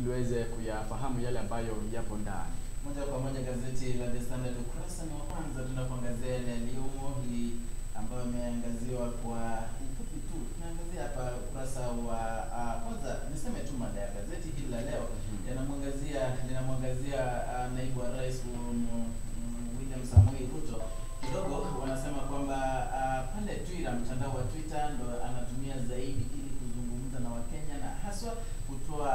tuweze kuyafahamu yale ambayo yapo ndani. Moja kwa moja gazeti la The Standard ukurasa wa kwanza tunapoangazia Niunge ambayo imeangaziwa kwa ufupi tu. Tunaangazia hapa ukurasa wa kwanza. Niseme tu mada ya gazeti hili la leo linamwangazia naibu wa rais William Samoei Ruto. Kidogo wanasema kwamba pale Twitter, mtandao wa Twitter ndo anatumia zaidi ili kuzungumza na Wakenya na haswa kutoa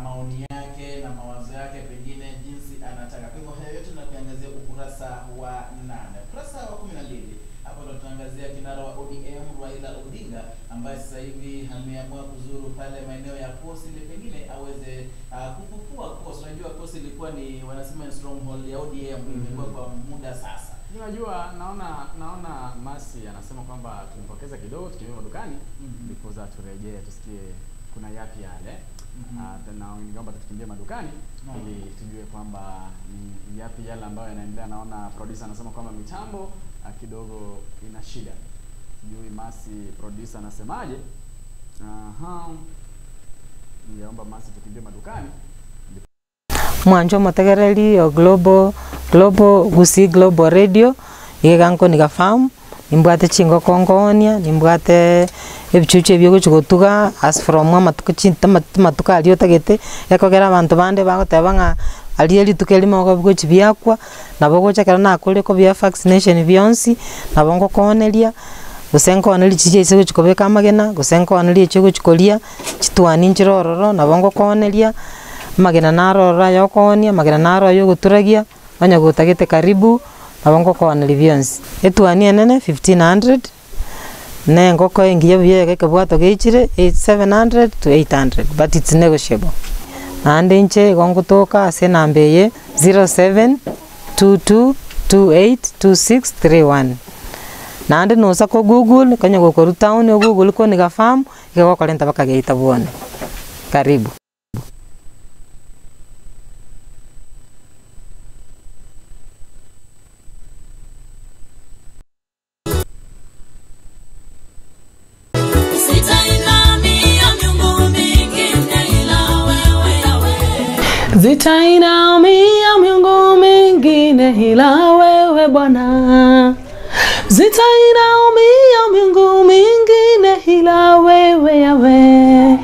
maoni yake na mawazo yake pengine jinsi anataka. Kwa hivyo hayo yote tunakuangazia ukurasa wa 8. Ukurasa wa 12 hapo ndo tunaangazia kinara wa ODM Raila Odinga ambaye sasa hivi ameamua kuzuru pale maeneo ya Coast ili pengine aweze kufufua Coast. Unajua Coast ilikuwa ni wanasema stronghold ya ODM imekuwa kwa muda sasa. Unajua naona Masi anasema kwamba tumpokeza kidogo tukiwa madukani because turejee tusikie kuna yapi yale. Na ningeomba tukimbie madukani ili tujue kwamba ni yapi yale ambayo yanaendelea. Naona producer anasema kwamba mitambo kidogo ina shida. Sijui Masi producer anasemaje? Ningeomba Masi tukimbie madukani. Mwanjo matagareli yo global radio yeganko nigafamu nimbwate chingo kongonia nimbwate ebichuche byo guchugutuga as from matuko chinta matuka aliyo tagete yakogera abantu bande bagoteba nga aliyeli tukelimo ko bwo chibyakwa nabo gochakara na kole ko bya vaccination byonsi nabongo konelia gusenko anali chije ise chikobeka magena gusenko anali chigo chikolia chitwani njirororo nabongo konelia magena narora yokonia magena naro yo guturagia banya gutagete karibu nabongo konelia byonsi etwani enene 1500 nengo ko ingiye byege kabwato geichire 700 to 800 but it's negotiable ande nche gongutoka ase nambeye 0722282631 nande nosa ko Google kanya ko town yo Google ko nigafamu ikego kolenta bakageita bone karibu Zitainamia miungu mingine ila wewe Bwana. Zitainamia miungu mingine ila wewe Yawe.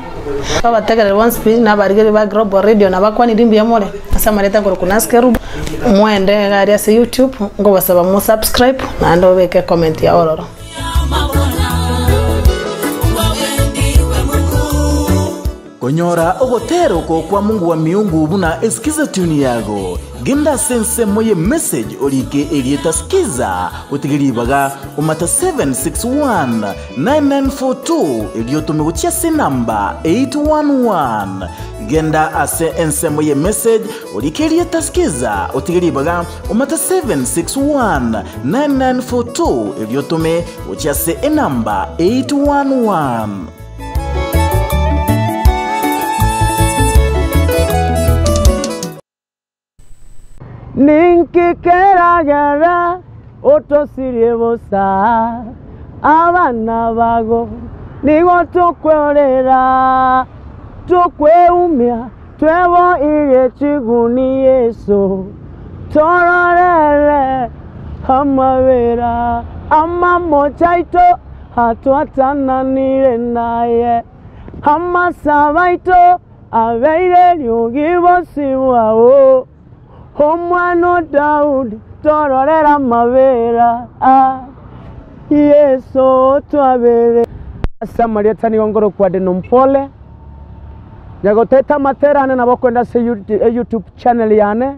Baba tegere one speed na barigere ba global radio na bakwani dimbi ya mole. Asa mareta ngoro kunaskeru mwende gari ya YouTube ngo basaba mu subscribe na ndo weke comment ya ororo. Konyora ogotero ko kwa Mungu wa miungu buna eskiza tuni yago genda sense moye message olike elieta skiza utigiribaga umata 7619942 elioto gutia se namba 811 genda ase ense moye message olike elieta skiza utigiribaga umata 7619942 elioto gutia se namba 811 Ninki keragera otosirie bosa abana bago nigo tukwerera tukweumia twebo ire chiguni Yesu tororere amavera amamochaito hatuatananire naye amasabaito abeire lyugibosiwao Omwano Daudi tororera mavera Yesu twabere Samaria tani ngoro kwa de nompole nyagoteta materane nabo kwenda se YouTube channel yane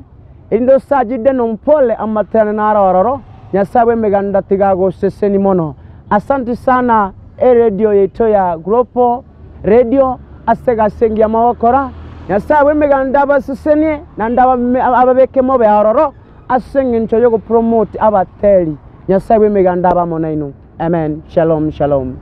indo saji de nompole amaterane na arororo nyasabe meganda tigago seseni mono asante sana radio yeto ya Global Radio asega sengi ya mawakora Nyasawe meganda basesenie na ndaba ababeke mobe aroro asengi ncho yo promote abateli Nyasawe meganda bamona ino amen shalom shalom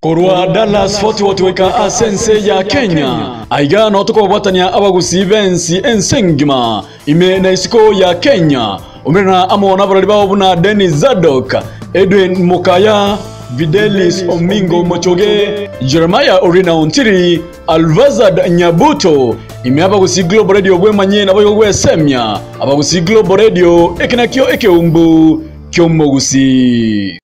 Korwa Dallas Fort Worth weka asense ya Kenya aiga no toko batania abagusi bensi ensengima ime na isiko ya Kenya umerana amona barali bawo buna Dennis Zadok Edwin Mokaya Videlis Omingo Mochoge, Jeremiah Orina Ontiri, Alvazad Nyabuto. Imeapa kusi Global Radio bwemanye na boyo gwesemya. Aba kusi Global Radio ekinakyo ekeumbu kyomogusi.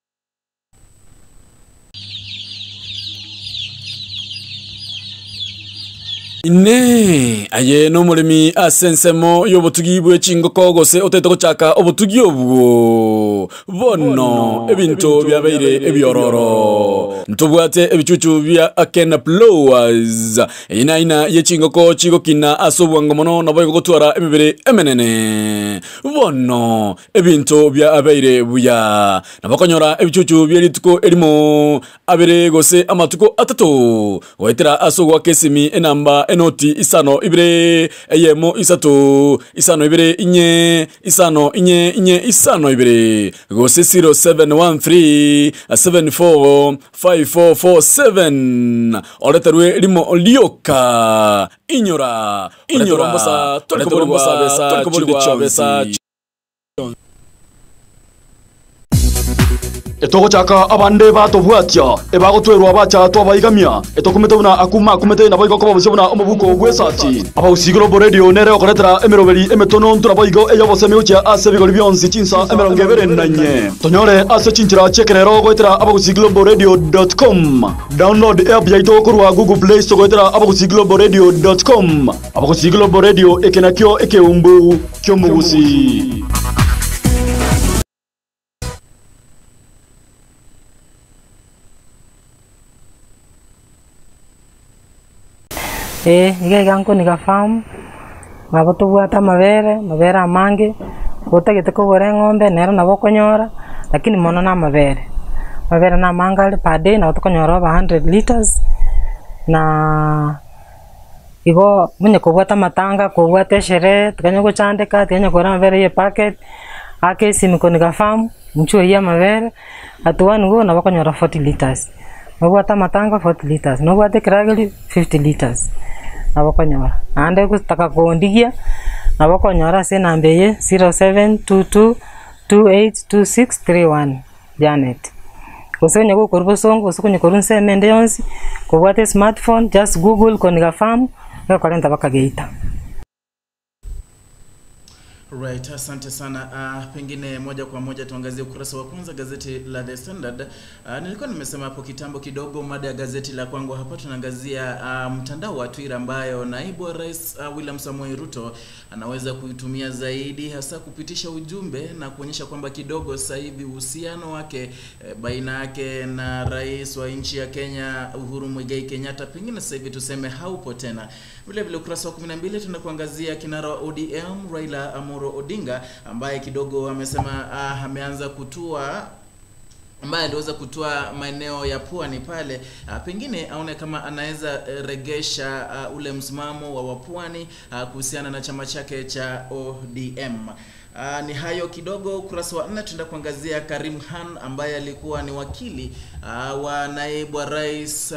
Ine aye no mulimi asensemo yobutugi bw'ekingoko gose otetoko chaka obutugi obwo bono ebintu byabaire ebyororo ntubwate ebichuchu bya Akena Blowers ina y'ekingoko kigokina asobwango mono naboye gutwara emibere emenene bono ebintu bya abaire buya nabakonyora ebichuchu by'elituko elimo abere gose amatuko atatu waitira asogwa kesimi enamba enoti isano ibire eyemo isatu isano ibire inye isano inye isano ibire gose 0713 74 5447 oleterwe limo lioka inyora mbosa tolikobolwa besa Etoko chaka abande batobwatya ebagotwerwa bacha twabayigamya etokumetona akuma kumete na boyiko kobo bisebona omubuko gwesati abausigiro boredio nere okoretera emeroberi emetono nturaboyigo eyobosemi ucha asebigori byonsi chinsa emerongevere nanye tonyore ase chinchira chekerero goetera abagusigloboradio.com download app yaito kurwa Google Play Store goetera abagusigloboradio.com abagusigloboradio ekenakyo ekeumbu kyomugusi Nige ganko nigafamu nabo tubwata mabere amange utagite kugora ng'ombe nero nabo konyora lakini mono na mabere na manga per day na tukonyora over 100 liters na igo munye kubwata matanga kubwata shere tukanye guchandika tukanye kora mabere ye packet akesi miko nigafamu mchuo ya mabere atuwani go nabo konyora 40 liters nobwata matanga 40 liters nobwata kirageli 50 liters nabokonyora ande kutaka kuondigia nabokonyora se nambe ye 0722282631 Janet kusenye ko korbosongo usukunye korunse mende yonsi kubwate smartphone just google koniga farm ya kalenda bakageita. Right, asante sana. Pengine moja kwa moja tuangazie ukurasa wa kwanza gazeti la The Standard. Nilikuwa nimesema hapo kitambo kidogo mada ya gazeti la kwangu hapa tunaangazia mtandao wa Twitter ambayo naibu wa rais William Samoei Ruto anaweza kuitumia zaidi hasa kupitisha ujumbe na kuonyesha kwamba kidogo sasa hivi uhusiano wake baina yake na rais wa nchi ya Kenya Uhuru Muigai Kenyatta pengine sasa hivi tuseme haupo tena. Vile vile ukurasa wa 12 tunakuangazia kinara wa ODM Raila Odinga ambaye kidogo amesema ameanza kutua ambaye aliweza kutua maeneo ya pwani pale pengine aone kama anaweza regesha ule msimamo wa wapwani kuhusiana na chama chake cha ODM. Ni hayo kidogo. Ukurasa wa 4 tunaenda kuangazia Karim Khan ambaye alikuwa ni wakili wa naibu wa rais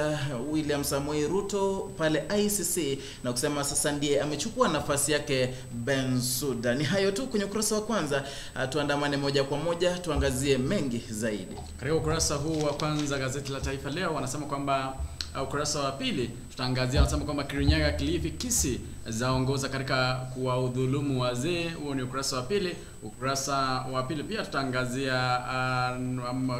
William Samoei Ruto pale ICC na kusema sasa ndiye amechukua nafasi yake Bensouda. Ni hayo tu kwenye ukurasa wa kwanza. Tuandamane moja kwa moja tuangazie mengi zaidi. Katika ukurasa huu wa kwanza gazeti la Taifa Leo wanasema kwamba ukurasa wa pili tutaangazia wanasema kwamba Kirinyaga Kilifi Kisii zaongoza katika kuwaudhulumu wazee. Huo ni ukurasa wa pili. Ukurasa wa pili pia tutaangazia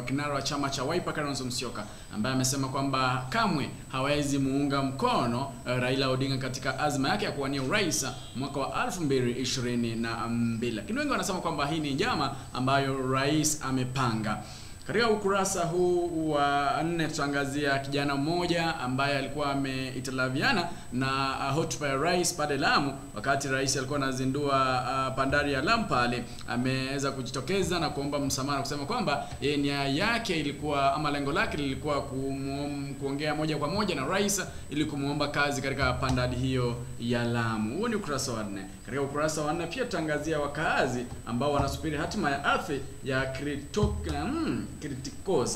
kinara wa chama cha Wiper Kalonzo Musyoka ambaye amesema kwamba kamwe hawezi muunga mkono Raila Odinga katika azma yake ya kuwania urais mwaka wa 2022. Lakini wengi wanasema kwamba hii ni njama ambayo rais amepanga. Katika ukurasa huu wa 4 tutaangazia kijana mmoja ambaye alikuwa ameitalaviana na hotuba ya rais pale Lamu wakati rais alikuwa anazindua bandari ya Lamu pale. Ameweza kujitokeza na kuomba msamaha kusema kwamba nia yake ilikuwa ama lengo lake lilikuwa kuongea moja kwa moja na rais ili kumuomba kazi katika bandari hiyo ya Lamu. Huo ni ukurasa wa 4. Katika ukurasa wa 4 pia tutaangazia wakaazi ambao wanasubiri hatima ya ardhi ya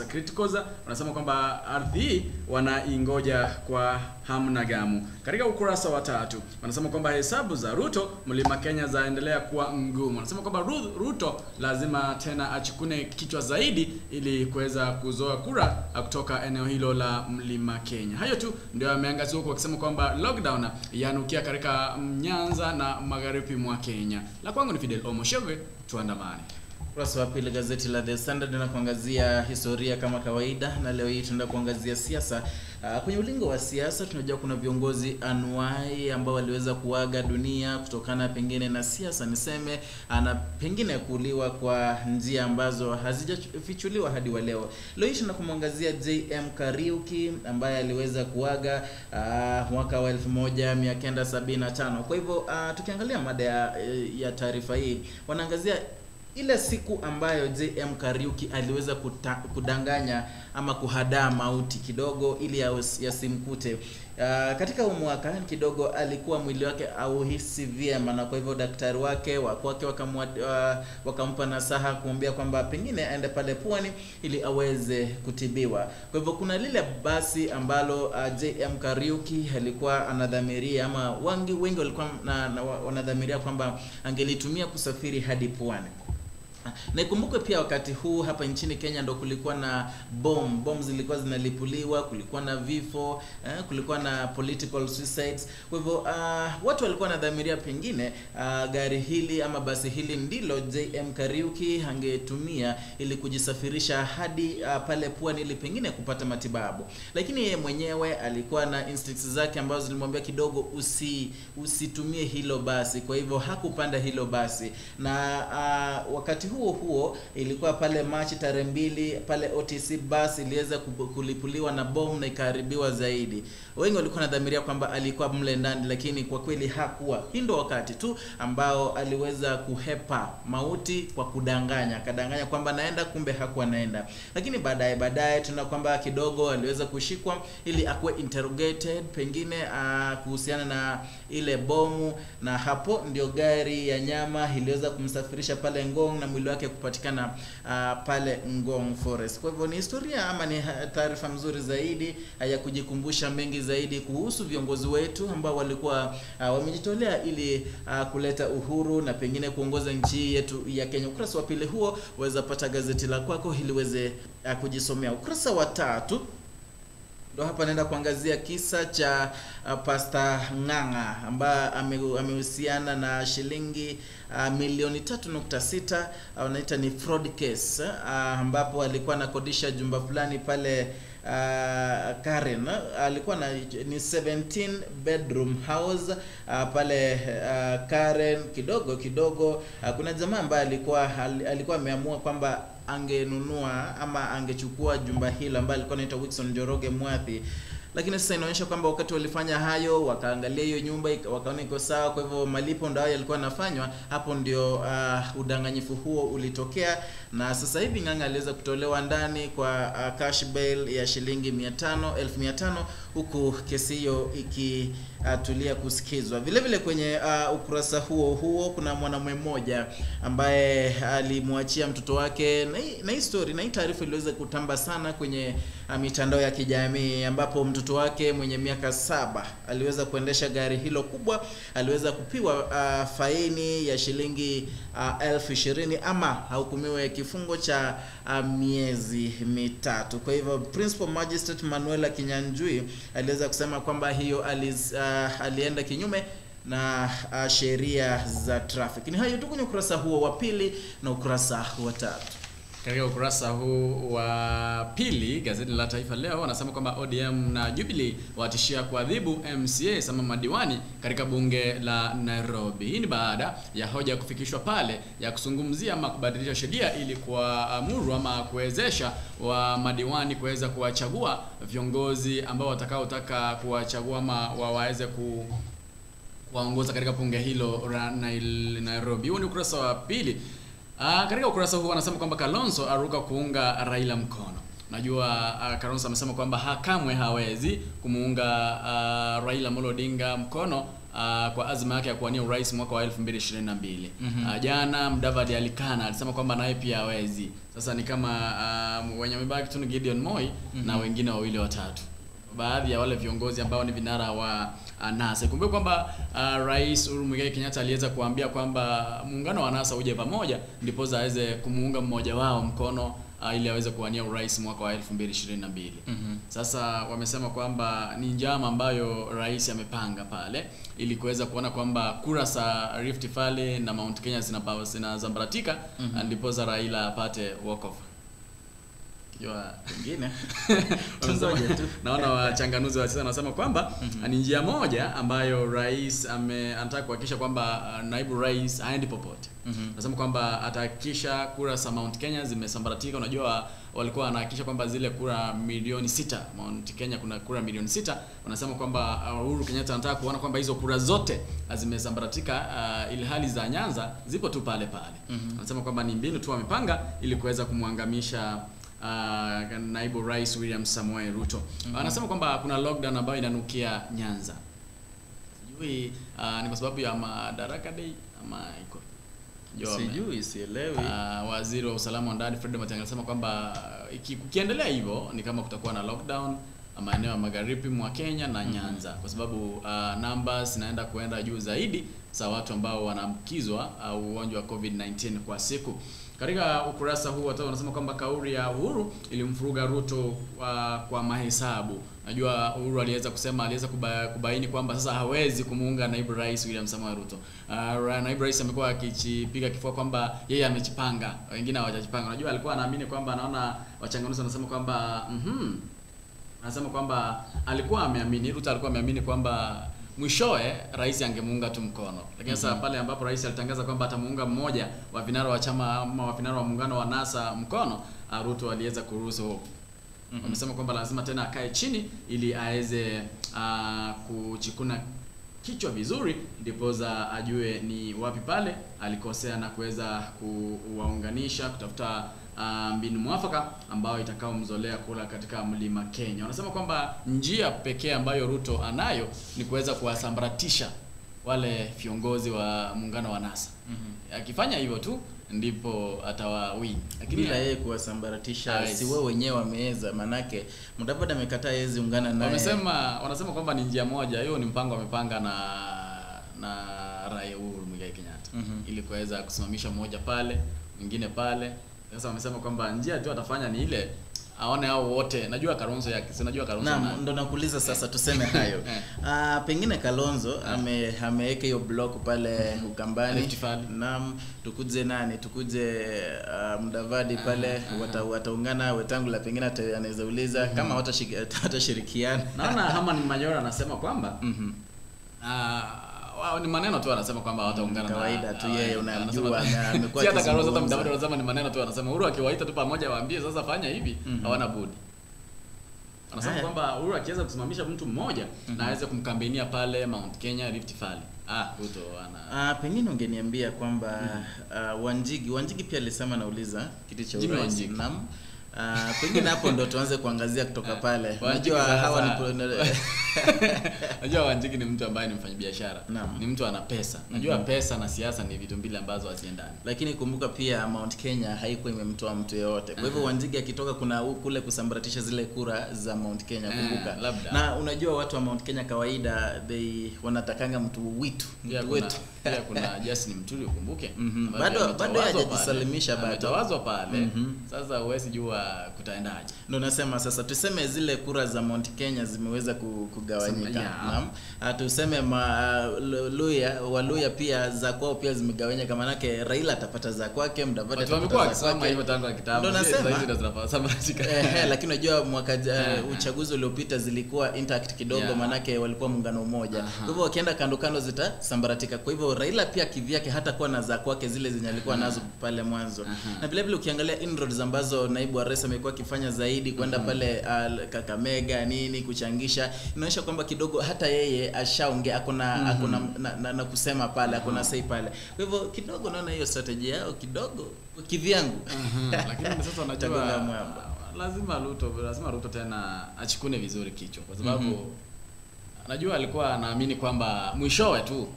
Kritikoza. Wanasema kwamba ardhi hii wanaingoja kwa hamu na gamu. Katika ukurasa wa 3 wanasema kwamba hesabu za Ruto Mlima Kenya zaendelea kuwa ngumu. Wanasema kwamba Ruto lazima tena achukune kichwa zaidi ili kuweza kuzoa kura kutoka eneo hilo la Mlima Kenya. Hayo tu ndio ameangazia huko, wakisema kwamba lockdown yanukia katika Nyanza na magharibi mwa Kenya. La kwangu ni Fidel Omoshege, tuandamane. Ukurasa wa pili gazeti la The Standard na kuangazia historia kama kawaida, na leo hii tunaenda kuangazia siasa. Kwenye ulingo wa siasa tunajua kuna viongozi anuai ambao waliweza kuaga dunia kutokana pengine na siasa niseme, na pengine kuuliwa kwa njia ambazo hazijafichuliwa hadi wa leo. Leo hii tunakumwangazia JM Kariuki ambaye aliweza kuaga mwaka wa 1975. Kwa hivyo tukiangalia mada ya taarifa hii, wanaangazia ile siku ambayo JM Kariuki aliweza kudanganya ama kuhadaa mauti kidogo ili yasimkute. Katika mwaka kidogo alikuwa mwili wake auhisi vyema, na kwa hivyo daktari wake wakampa nasaha kumwambia kwamba pengine aende pale Pwani ili aweze kutibiwa. Kwa hivyo kuna lile basi ambalo JM Kariuki alikuwa anadhamiria ama wengi walikuwa wanadhamiria kwamba angelitumia kusafiri hadi Pwani. Na ikumbukwe pia wakati huu hapa nchini Kenya ndo kulikuwa na bomb zilikuwa zinalipuliwa, kulikuwa na vifo, kulikuwa na political suicides. Kwa hivyo watu walikuwa wanadhamiria pengine gari hili ama basi hili ndilo JM Kariuki angetumia ili kujisafirisha hadi pale Pwani ili pengine kupata matibabu. Lakini yeye mwenyewe alikuwa na instincts zake ambazo zilimwambia kidogo usitumie hilo basi. Kwa hivyo hakupanda hilo basi. Na wakati huo ilikuwa pale Machi tarehe 2 pale OTC bus iliweza kulipuliwa na bomu na ikaharibiwa zaidi. Wengi walikuwa nadhamiria kwamba alikuwa mle ndani, lakini kwa kweli hakuwa. Hii ndio wakati tu ambao aliweza kuhepa mauti kwa kadanganya kwamba naenda, kumbe hakuwa naenda. Lakini baadaye tuna kwamba kidogo aliweza kushikwa ili akuwe interrogated pengine kuhusiana na ile bomu, na hapo ndio gari ya nyama iliweza kumsafirisha pale Ngong na mwili wake kupatikana pale Ngong Forest. Kwa hivyo ni historia ama ni taarifa mzuri zaidi ya kujikumbusha mengi zaidi kuhusu viongozi wetu ambao walikuwa wamejitolea ili kuleta uhuru na pengine kuongoza nchi yetu ya Kenya. Ukurasa wa pili huo waweza pata gazeti la kwako ili uweze kujisomea. Ukurasa wa 3 ndo hapa naenda kuangazia kisa cha Pastor Ng'ang'a ambaye amehusiana na shilingi milioni 3.6, wanaita ni fraud case, ambapo alikuwa anakodisha jumba fulani pale Karen. Alikuwa ni 17 bedroom house pale Karen. Kidogo kuna jamaa ambaye alikuwa ameamua kwamba angenunua ama angechukua jumba hilo ambalo alikuwa anaitwa Wilson Njoroge Mwathi. Lakini sasa inaonyesha kwamba wakati walifanya hayo wakaangalia hiyo nyumba wakaona iko sawa, kwa hivyo malipo ndio yalikuwa yanafanywa. Hapo ndio udanganyifu huo ulitokea, na sasa hivi Ng'ang'a aliweza kutolewa ndani kwa cash bail ya shilingi 1500 huku kesi hiyo ikitulia kusikizwa. Vile kwenye ukurasa huo kuna mwanamume mmoja ambaye alimwachia mtoto wake, na hii story na hii taarifa iliweza kutamba sana kwenye mitandao ya kijamii, ambapo mtoto wake mwenye miaka 7 aliweza kuendesha gari hilo kubwa, aliweza kupiwa faini ya shilingi 20,000 ama hukumiwe kifungo cha miezi 3. Kwa hivyo Principal Magistrate Manuela Kinyanjui aliweza kusema kwamba hiyo alienda kinyume na sheria za traffic. Ni hayo tu kwenye ukurasa huo wa pili na ukurasa wa 3. Katika ukurasa huu wa pili gazeti la Taifa Leo wanasema kwamba ODM na Jubilee watishia kuadhibu MCA sama madiwani katika bunge la Nairobi. Hii ni baada ya hoja kufikishwa pale ya kuzungumzia ama kubadilisha sheria ili kuamuru ama kuwezesha wa madiwani kuweza kuwachagua viongozi ambao watakaotaka kuwachagua ama waweze kuwaongoza katika bunge hilo la Nairobi. Huo ni ukurasa wa pili. Katika ukurasa huu wanasema kwamba Kalonzo aruka kuunga Raila mkono. Najua Kalonzo amesema kwamba kamwe hawezi kumuunga Raila Odinga mkono kwa azma yake ya kuwania urais mwaka wa 2022. Jana Mudavadi alikana, alisema kwamba naye pia hawezi. Sasa ni kama wenye wamebaki tu ni Gideon Moi na wengine wawili watatu. Baadhi ya wale viongozi ambao ni vinara wa NASA. Kumbuka kwamba Rais Uhuru Muigai Kenyatta aliweza kuambia kwamba muungano wa NASA uje pamoja ndipo aweze kumuunga mmoja wao mkono ili aweze kuwania urais mwaka wa 2022. Sasa wamesema kwamba ni njama ambayo rais amepanga pale ili kuweza kuona kwamba kura za Rift Valley na Mount Kenya zinazambaratika ndipo Raila apate walk off. Jua wengine tunzoje tu. Naona wachanganuzi wa sasa wanasema kwamba ni njia moja ambayo rais anataka kuhakikisha kwamba naibu rais haendi popote. Nasema kwamba atahakikisha kura za Mount Kenya zimesambaratika. Unajua walikuwa wanahakikisha kwamba zile kura milioni 6, Mount Kenya kuna kura milioni 6. Wanasema kwamba Uhuru Kenyatta anataka kuona kwamba hizo kura zote zimesambaratika, ili hali za Nyanza zipo tu pale pale. Wanasema kwamba ni mbinu tu wamepanga ili kuweza kumwangamisha naibu rais William Samoei Ruto. Anasema kwamba kuna lockdown ambayo inanukia Nyanza. Sijui ni kwa sababu ya Madaraka Day ama iko. Sijui, sielewi. Waziri wa usalama wa ndani Fred Matiang'i anasema kwamba ikiendelea hivyo ni kama kutakuwa na lockdown maeneo ya magharibi mwa Kenya na Nyanza, kwa sababu numbers zinaenda kuenda juu zaidi za watu ambao wanaambukizwa ugonjwa wa COVID-19 kwa siku. Katika ukurasa huu watu wanasema kwamba kauli ya Uhuru ilimfuruga Ruto kwa mahesabu. Najua Uhuru aliweza kubaini kwamba sasa hawezi kumuunga naibu rais William Samoei Ruto. Naibu rais amekuwa akipiga kifua kwamba yeye amejipanga, wengine hawajajipanga. Unajua alikuwa anaamini kwamba, naona wachanganuzi wanasema kwamba anasema kwamba alikuwa ameamini, Ruto alikuwa ameamini kwamba mwishoe rais angemuunga tu mkono. Lakini sasa pale ambapo rais alitangaza kwamba atamuunga mmoja wa vinara wa chama ama wa vinara wa muungano wa NASA mkono, Ruto aliweza kuruhusu. Wamesema kwamba lazima tena akae chini ili aweze kuchikuna kichwa vizuri ndipo ajue ni wapi pale alikosea na kuweza kuwaunganisha, kutafuta mbinu mwafaka ambayo itakaomzolea kula katika mlima Kenya. Wanasema kwamba njia pekee ambayo Ruto anayo ni kuweza kuwasambaratisha wale viongozi wa muungano wa NASA. Akifanya hivyo tu ndipo atawawin. Lakini bila yeye kuwasambaratisha si wewe wenyewe wameweza, manake Mudavadi amekataa yeye ungana naye. Wanasema kwamba ni njia moja, hiyo ni mpango amepanga na Raila Uhuru Muigai Kenyatta ili kuweza kusimamisha mmoja pale, mwingine pale. Sasa wamesema kwamba njia tu atafanya ni ile aone hao wote. Najua Kalonzo yake, si najua Kalonzo. Naam, ndo nakuuliza sasa tuseme hayo. Pengine Kalonzo ameweka hiyo block pale Ukambani. Naam, tukuje nani? Tukuje Mudavadi pale wataungana, Wetangula pengine anaweza uliza kama watashirikiana. Naona Herman Manyora anasema kwamba ni maneno tu anasema kwamba wataungana na kawaida tu, yeye unamjua na amekuwa hata Kalonzo hata Mudavadi anasema ni maneno tu, anasema Uhuru akiwaita tu pamoja waambie sasa fanya hivi, hawana budi. Anasema kwamba Uhuru akiweza kusimamisha mtu mmoja na aweze kumkambenia pale Mount Kenya, Rift Valley. Ruto ana pengine ungeniambia kwamba Wanjigi pia alisema nauliza kiti cha urais. Naam. Pengine hapo ndo tuanze kuangazia kutoka pale. Unajua hawa ni najua Wanjigi ni mtu ambaye ni mfanyabiashara. Ni mtu ana pesa. Najua pesa na siasa ni vitu mbili ambazo haziendani. Lakini kumbuka pia Mount Kenya haikuwa imemtoa mtu yeyote. Kwa hivyo Wanjigi akitoka kuna kule kusambaratisha zile kura za Mount Kenya, kumbuka. Na unajua watu wa Mount Kenya kawaida wanatakanga mtu wetu. Pia kuna Justin Muturi ukumbuke. Bado hajajisalimisha bado. Ametawazwa pale. Sasa huwezi jua kutaendaje. Ndio nasema sasa tuseme zile kura za Mount Kenya zimeweza kugawanyika. Naam. Tuseme Waluya pia za kwao pia zimegawanyika, maana yake Raila atapata za kwake, Mudavadi atapata za kwake. Hivyo tangu kitambo. Ndio nasema lakini unajua mwaka uchaguzi uliopita zilikuwa intact kidogo, maana yake walikuwa muungano mmoja. Kwa hivyo wakienda kando zitasambaratika. Kwa hivyo Raila pia kivyake hata kuwa na za kwake zile zenye alikuwa nazo pale mwanzo. Na vile vile ukiangalia inroads ambazo naibu wa rais amekuwa akifanya zaidi kwenda pale Kakamega nini kuchangisha, inaonyesha kwamba kidogo hata yeye ashaongea akona na kusema pale, akona say pale. Kwa hivyo kidogo naona hiyo strategy yao kidogo kivyangu. Lakini sasa unajua lazima Ruto tena achikune vizuri kichwa, kwa sababu Najua alikuwa anaamini kwamba mwishowe tu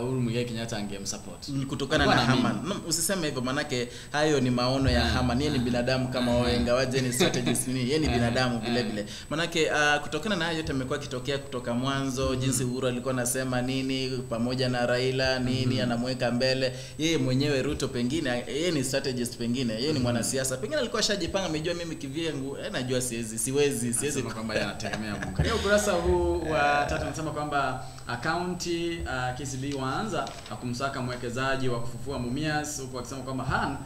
Uhuru Muigai Kenyatta angemsupport kutokana na Haman. No, usiseme hivyo manake hayo ni maono ya Haman. Yeye ni binadamu kama wewe, ingawaje ni strategist nini, yeye ni binadamu vile vile. Manake kutokana na hayo yote yamekuwa kitokea kutoka mwanzo, jinsi Uhuru alikuwa anasema nini pamoja na Raila nini anamweka mbele. Yeye mwenyewe Ruto pengine yeye ni strategist, pengine yeye ni mwanasiasa, pengine alikuwa shajipanga, amejua mimi kivyangu najua siwezi kwamba yeye anategemea Mungu. Katika ukurasa huu wa 3 anasema kwamba akaunti KCB waanza kumsaka mwekezaji wa kufufua Mumias, huko akisema kwamba Han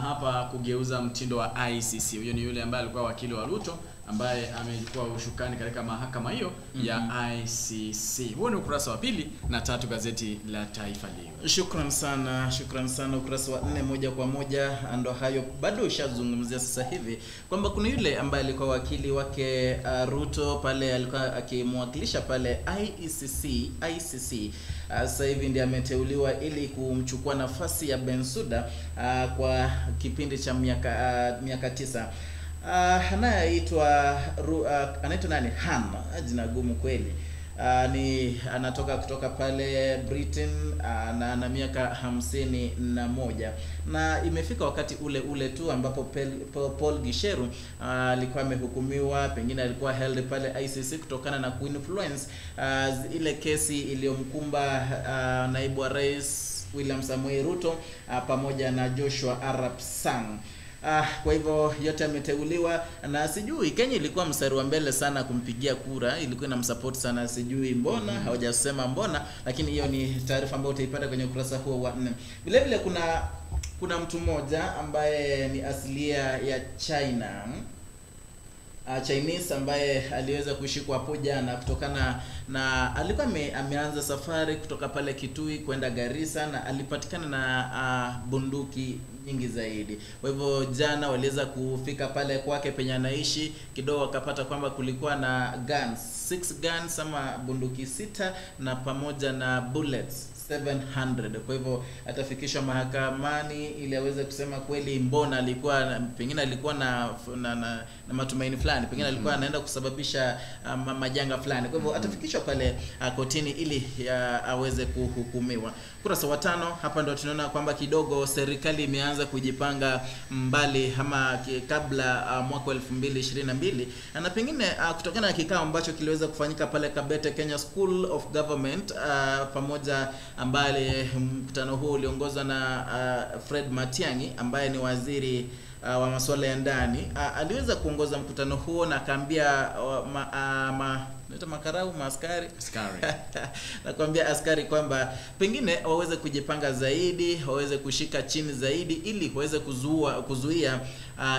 hapa kugeuza mtindo wa ICC. Huyo ni yule ambaye alikuwa wakili wa Ruto ambaye amechukua ushukani katika mahakama hiyo ya ICC. Huo ni ukurasa wa 2 na 3 gazeti la Taifa Leo. Shukran sana. Ukurasa wa 4 moja kwa moja ndo hayo bado ushazungumzia sasa hivi kwamba kuna yule ambaye alikuwa wakili wake Ruto pale, alikuwa akimwakilisha pale ICC. Sasa hivi ndiye ameteuliwa ili kumchukua nafasi ya Bensouda kwa kipindi cha miaka 9. Anaitwa nani? Han, jina gumu kweli. Ni anatoka kutoka pale Britain na ana miaka 51 na imefika wakati ule tu ambapo Paul Gisheru alikuwa amehukumiwa, pengine alikuwa held pale ICC kutokana na kuinfluence ile kesi iliyomkumba naibu wa rais William Samoei Ruto pamoja na Joshua Arap Sang. Kwa hivyo yote ameteuliwa na sijui Kenya ilikuwa mstari wa mbele sana kumpigia kura, ilikuwa inamsupport sana, sijui mbona hawajasema mbona, lakini hiyo ni taarifa ambayo utaipata kwenye ukurasa huo wa 4. Vile vile kuna mtu mmoja ambaye ni asilia ya China, Chinese, ambaye aliweza kushikwa hapo jana kutokana na alikuwa ameanza safari kutoka pale Kitui kwenda Garissa na alipatikana na bunduki nyingi zaidi. Kwa hivyo jana waliweza kufika pale kwake penye anaishi, kidogo wakapata kwamba kulikuwa na guns 6 guns ama bunduki 6 na pamoja na bullets 700. Kwa hivyo atafikishwa mahakamani ili aweze kusema kweli mbona alikuwa pengine alikuwa na matumaini fulani, pengine alikuwa anaenda kusababisha majanga fulani. Kwa hivyo atafikishwa pale kotini ili aweze kuhukumiwa. Kurasa wa 5 hapa ndio tunaona kwamba kidogo serikali imeanza kujipanga mbali ama kabla mwaka 2022 na pengine kutokana na kikao ambacho kiliweza kufanyika pale Kabete Kenya School of Government pamoja, ambaye mkutano huu uliongozwa na Fred Matiang'i ambaye ni waziri wa masuala ya ndani. Aliweza kuongoza mkutano huo na akaambia maaskari nakwambia askari kwamba pengine waweze kujipanga zaidi, waweze kushika chini zaidi ili waweze kuzuia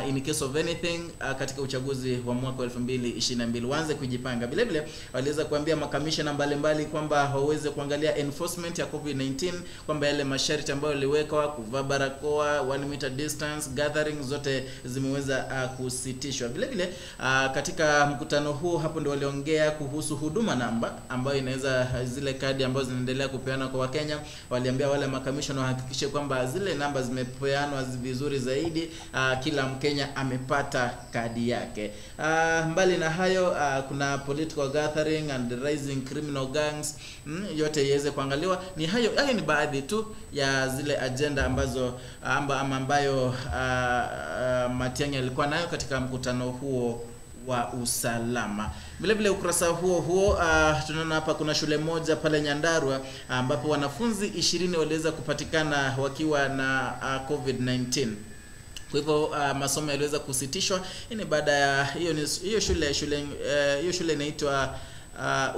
in case of anything katika uchaguzi wa mwaka 2022 waanze kujipanga. Vile vile waliweza kuambia makamishna mbalimbali kwamba waweze kuangalia enforcement ya COVID-19, kwamba yale masharti ambayo yaliwekwa, kuvaa barakoa, 1 meter distance, gathering, zote zimeweza kusitishwa. Vile vile katika mkutano huo hapo ndio waliongea kuhusu huduma namba ambayo inaweza zile kadi ambazo zinaendelea kupeana kwa Wakenya. Waliambia wale makamishna wahakikishe kwamba zile namba zimepeanwa vizuri zaidi, kila Mkenya amepata kadi yake. Mbali na hayo kuna political gathering and rising criminal gangs, yote iweze kuangaliwa. Ni hayo ni baadhi tu ya zile agenda ambazo ambayo Matiang'i alikuwa nayo katika mkutano huo wa usalama. Vile vile ukurasa huo tunaona hapa kuna shule moja pale Nyandarua ambapo wanafunzi 20 waliweza kupatikana wakiwa na COVID-19. Kwa hivyo masomo yaliweza kusitishwa. Ni baada ya hiyo shule inaitwa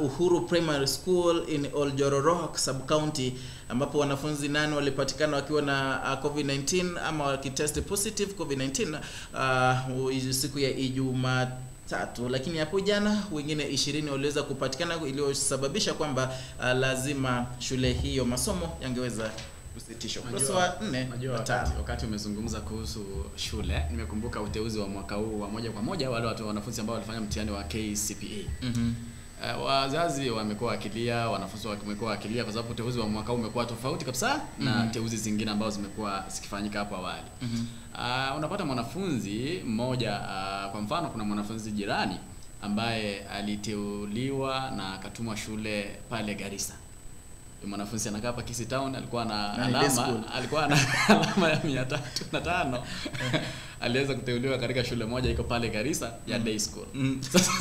Uhuru Primary School in Oljororok sub county, ambapo wanafunzi 8 walipatikana wakiwa na COVID-19 ama wakitest positive COVID-19 siku ya Ijumaa 3, lakini hapo jana wengine 20 waliweza kupatikana, iliyosababisha kwamba lazima shule hiyo masomo yangeweza kusitishwa. Kwa 4 wakati umezungumza kuhusu shule, nimekumbuka uteuzi wa mwaka huu wa moja kwa moja wale wanafunzi ambao walifanya mtihani wa KCPE. Wazazi wamekuwa wakilia, wanafunzi wamekuwa wakilia kwa sababu uteuzi wa mwaka huu umekuwa tofauti kabisa na teuzi zingine ambazo zimekuwa zikifanyika hapo awali. Unapata mwanafunzi mmoja, kwa mfano kuna mwanafunzi jirani ambaye aliteuliwa na akatumwa shule pale Garissa. Mwanafunzi anakaa hapa Kisii Town, alikuwa na alama ya 305. Aliweza kuteuliwa katika shule moja iko pale Garissa ya day school. Sasa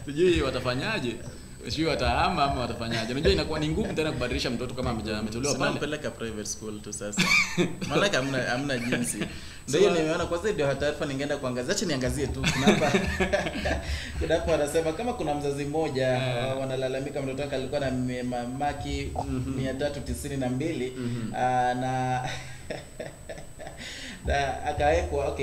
sijui watafanyaje. Sijui watahama ama watafanyaje. Unajua inakuwa ni ngumu tena kubadilisha mtoto kama ameteuliwa pale. Peleka private school tu sasa. Maana hamna jinsi. Ndio hiyo nimeona kwa sababu ndio taarifa ningeenda kuangazia. Acha niangazie tu. Kuna hapa wanasema kama kuna mzazi mmoja wanalalamika mtoto wake alikuwa na maki 392 na akawekwa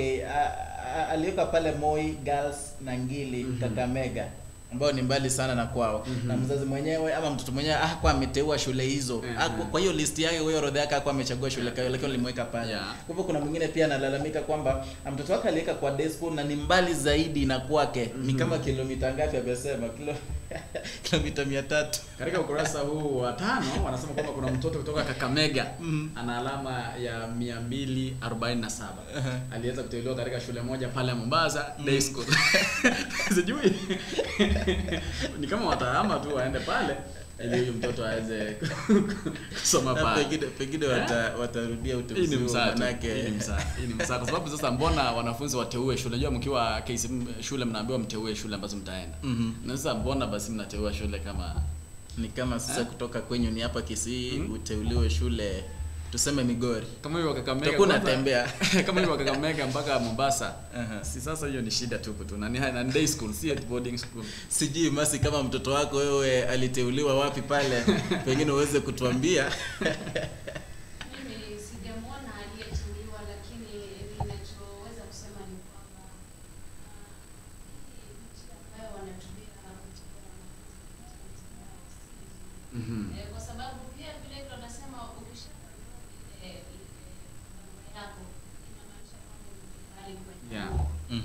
aliweka pale Moi Girls na Ngili Kakamega ambao ni mbali sana na kwao. Na mzazi mwenyewe ama mtoto mwenyewe kwa ameteua shule hizo. Kwa hiyo list yake, hiyo orodha yake kwa amechagua shule kayo, lakini alimweka pale. Kwa hivyo kuna mwingine pia analalamika kwamba mtoto wake aliweka kwa day school na ni mbali zaidi na kwake. Ni kama kilomita ngapi amesema? Kilomita 300. Katika ukurasa huu wa 5 wanasema kwamba kuna mtoto kutoka Kakamega ana alama ya 247. Aliweza kuteuliwa katika shule moja pale Mombasa day school. Sijui ni kama watahama tu waende pale ili huyu mtoto aweze kusoma pale. Pengine watarudia uteuzi manake. Hii ni msako kwa sababu sasa mbona wanafunzi wateue shule? Unajua mkiwa KCM shule mnaambiwa mteue shule ambazo mtaenda. Na sasa mbona basi mnateua shule kama ni kama sasa kutoka kwenyu ni hapa Kisii uteuliwe shule tuseme Migori. Kama hiyo Kakamega kuna tembea. Kama hiyo Kakamega mpaka Mombasa. Si sasa hiyo ni shida tu na ni day school, si boarding school. Sijui masi kama mtoto wako wewe aliteuliwa wapi pale, pengine uweze kutuambia. Mimi sijamuona aliyeteuliwa, lakini ninachoweza kusema ni kwamba wao wanatumia kwa sababu pia vile vile wanasema ukisha yako inamaanisha kwamba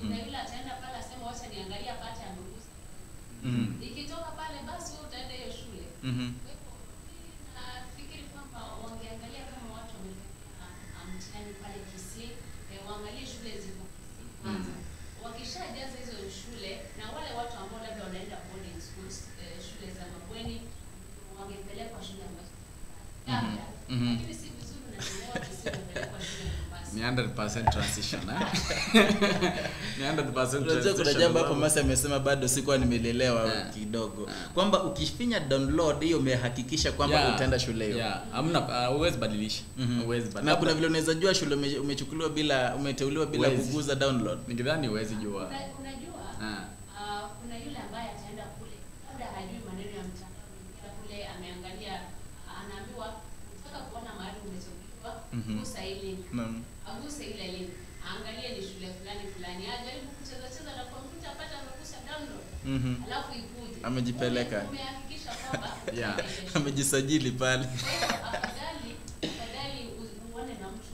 na yule ataenda pale asema wacha niangalia pata ya mruhusa. Ikitoka pale basi wewe utaenda hiyo shule. Kwa hivyo nafikiri kwamba wangeangalia kama watu wamefanya mtihani pale Kisii, waangalie shule ziko Kisii kwanza. Wakishajaza hizo shule na wale watu ambao labda wanaenda boarding schools, shule za mabweni, wangepelekwa shule ambazo lakini si vizuri unaelewa Kisii kupelekwa shule ni 100% transition ni 100% transition. Kuna jambo hapo Masa amesema bado sikuwa nimelelewa kidogo kwamba ukifinya download hiyo umehakikisha kwamba utaenda shule hiyo. Hamna uwezi badilisha. Na kuna vile unaweza jua shule umechukuliwa bila umeteuliwa bila kuguza download. Ningedhani uwezi jua. Unajua kuna yule ambaye ataenda kule labda hajui maneno ya mtandao, kule ameangalia anaambiwa unataka kuona mahali umesogezwa gusa ile aguse ile link, angalie ni shule fulani ajaribu kucheza na kompyuta apata amegusa download alafu ikuje amejipeleka umehakikisha kwamba amejisajili pale. Afadhali uone na mtu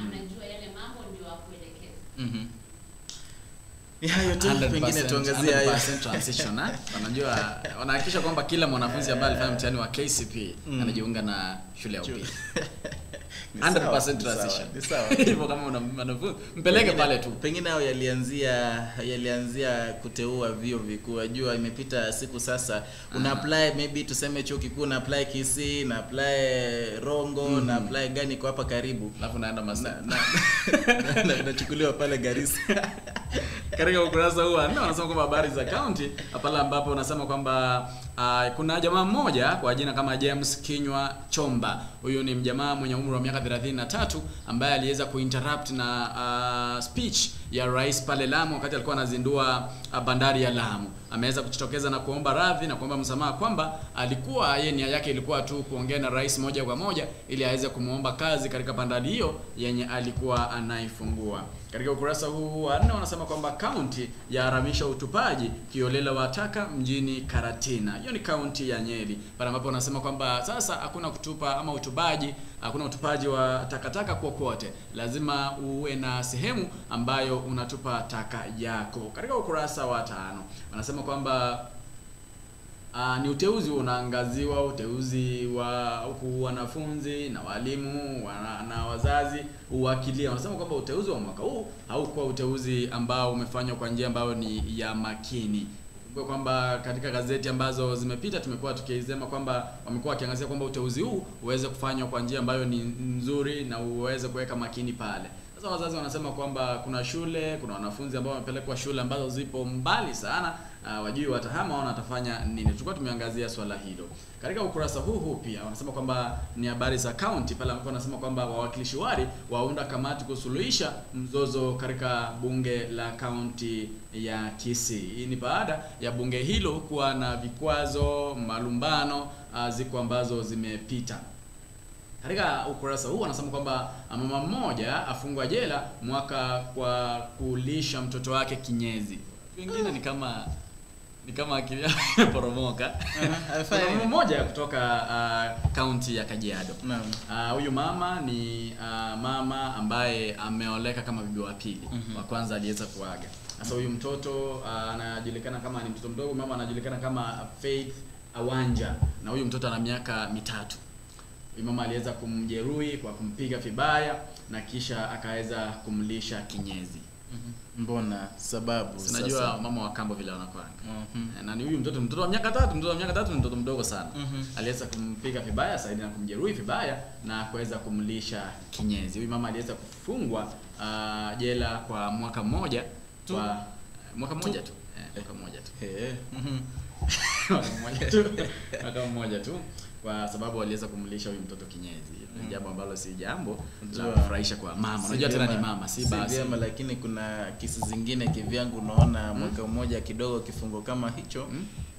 anajua yale mambo ndio akuelekeza. Ni hayo tu, pengine tuangazie hayo 100% transition. Wanajua wanahakikisha kwamba kila mwanafunzi ambaye alifanya mtihani wa KCPE anajiunga na shule ya upili. 100% transition. Ni sawa. Hivyo kama una mwanafunzi mpeleke pale tu. Pengine hao yalianzia kuteua vio vikuu. Unajua imepita siku sasa. Una apply maybe tuseme chuo kikuu, una apply Kisii, na apply Rongo, na apply gani kwa hapa karibu. Alafu naenda nachukuliwa pale Garissa. Katika ukurasa huu wanasema kwamba habari za county pale ambapo wanasema kwamba kuna jamaa mmoja kwa jina kama James Kinywa Chomba. Huyu ni mjamaa mwenye umri wa miaka 33 ambaye aliweza kuinterrupt na speech ya rais pale Lamu wakati alikuwa anazindua bandari ya Lamu. Ameweza kujitokeza na kuomba radhi na kuomba msamaha kwamba alikuwa yeye nia yake ilikuwa tu kuongea na rais moja kwa moja ili aweze kumuomba kazi katika bandari hiyo yenye alikuwa anaifungua. Katika ukurasa huu wa 4 wanasema kwamba county yaharamisha utupaji kiolela wa taka mjini Karatina. Hiyo ni county ya Nyeri. Pale ambapo wanasema kwamba sasa hakuna kutupa ama hakuna utupaji wa takataka kokote. Lazima uwe na sehemu ambayo unatupa taka yako. Katika ukurasa wa 5 wanasema kwamba ni uteuzi unaangaziwa, uteuzi wa wanafunzi na walimu na wazazi uwakilia. Wanasema kwamba uteuzi wa mwaka huu haukuwa uteuzi ambao umefanywa kwa njia ambayo ni ya makini. Kwa kwamba katika gazeti ambazo zimepita tumekuwa tukisema kwamba wamekuwa wakiangazia kwamba uteuzi huu uweze kufanywa kwa njia ambayo ni nzuri na uweze kuweka makini pale. Sasa wazazi wanasema kwamba kuna shule, kuna wanafunzi ambao wamepelekwa shule ambazo zipo mbali sana, wajui watahama au watafanya nini. Tulikuwa tumeangazia swala hilo. Katika ukurasa huu pia wanasema kwamba ni habari za county pale ambapo wanasema kwamba wawakilishi wadi waunda kamati kusuluhisha mzozo katika bunge la county ya Kisii. Hii ni baada ya bunge hilo kuwa na vikwazo, malumbano ziko ambazo zimepita. Katika ukurasa huu wanasema kwamba mama mmoja afungwa jela mwaka kwa kulisha mtoto wake kinyezi. Wengine ni kama akili poromoka. Mama mmoja kutoka county ya Kajiado. Huyu mama ni mama ambaye ameoleka kama bibi wa pili. Wa kwanza aliweza kuaga. Sasa huyu mtoto anajulikana kama ni mtoto mdogo, mama anajulikana kama Faith Awanja na huyu mtoto ana miaka 3. Mama aliweza kumjeruhi kwa kumpiga vibaya na kisha akaweza kumlisha kinyezi. Mbona sababu sinajua sasa mama wa kambo vile wanakwanga. Na ni huyu mtoto wa miaka 3, ni mtoto mdogo sana. Aliweza kumpiga vibaya zaidi na kumjeruhi vibaya na kuweza kumlisha kinyezi. Huyu mama aliweza kufungwa jela kwa mwaka mmoja tu. Mwaka mmoja tu. Mwaka mmoja tu kwa sababu aliweza kumlisha huyu mtoto kinyezi. Jambo ambalo si jambo la kufurahisha kwa mama. Unajua tena ni mama, si basi. Vyema, lakini kuna kesi zingine kivyangu naona mwaka mmoja kidogo kifungo kama hicho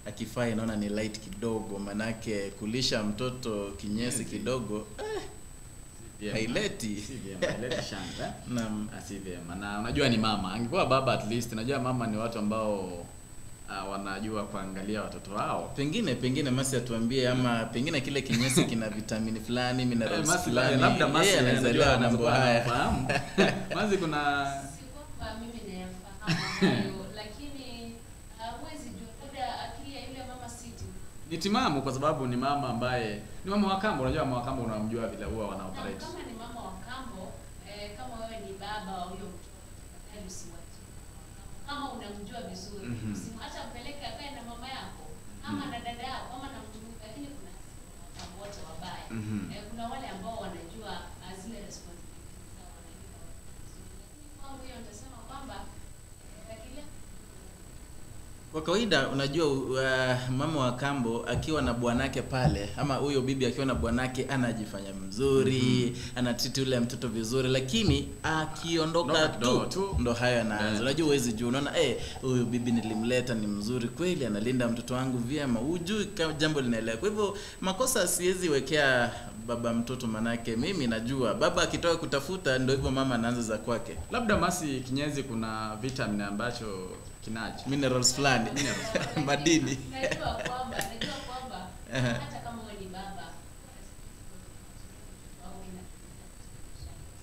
akifai naona ni light kidogo, manake kulisha mtoto kinyesi kidogo haileti shanga. Naam, asivyema. Na unajua ni mama. Angekuwa baba at least, unajua mama ni watu ambao wanajua kuangalia watoto wao. Pengine Masi atuambie ama pengine kile kinyesi kina vitamini fulani, minerals fulani. Labda Masi anaweza mambo haya. Fahamu. Masi kuna kwa mimi nayafahamu lakini huwezi jua labda akili ya yule mama City. Ni timamu kwa sababu ni mama ambaye ni mama wa kambo. Unajua mama wa kambo unamjua vile huwa wanaoperate. Kama ni mama wa kambo, kama wewe ni baba wa huyo mtoto, kama unamjua vizuri, acha mpeleke akae na mama yako ama na dada yako ama na mtu mwingine, lakini kuna mambo wote wabaya. Kuna wale ambao wanajua zile responsibilities zao, wanajua. Kwangu hiyo nitasema kwamba kwa kawaida unajua mama wa kambo akiwa na bwanake pale ama huyo bibi akiwa na bwanake anajifanya mzuri, anatreat yule mtoto vizuri, lakini akiondoka tu ndo hayo anaanza. Unajua huwezi jua, unaona huyu bibi nilimleta ni mzuri kweli, analinda mtoto wangu vyema, hujui jambo linaelea. Kwa hivyo makosa siwezi wekea baba mtoto, manake mimi najua baba akitoka kutafuta ndio hivyo mama anaanza za kwake. Labda Masi kinyezi kuna vitamin ambacho kinacho minerals fulani, madini. Najua kwamba hata kama wewe ni baba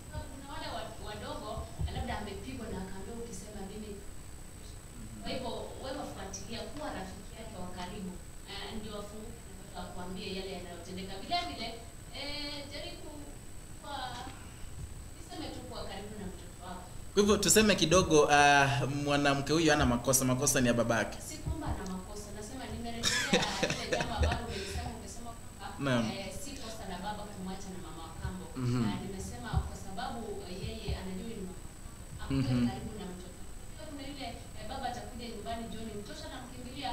kuna wale wadogo labda amepigwa na akaambia ukisema mimi. Kwa hivyo wewe fuatilia, kuwa rafiki yake wa karibu, ndio afunguke na kuambia yale yanayotendeka. Vile vile jaribu kwa niseme tu kwa karibu na mtoto wako. Kwa hivyo tuseme kidogo mwanamke huyu ana makosa ni ya babake. Si kwamba ana makosa, nasema nimerejelea ile jambo ambalo umesema kwamba si kosa la baba kumwacha na mama wa kambo. Nimesema kwa sababu yeye anajua ni mama. Akuwe karibu na mtoto. Kuna yule baba atakuja nyumbani jioni, mtoto anamkimbilia.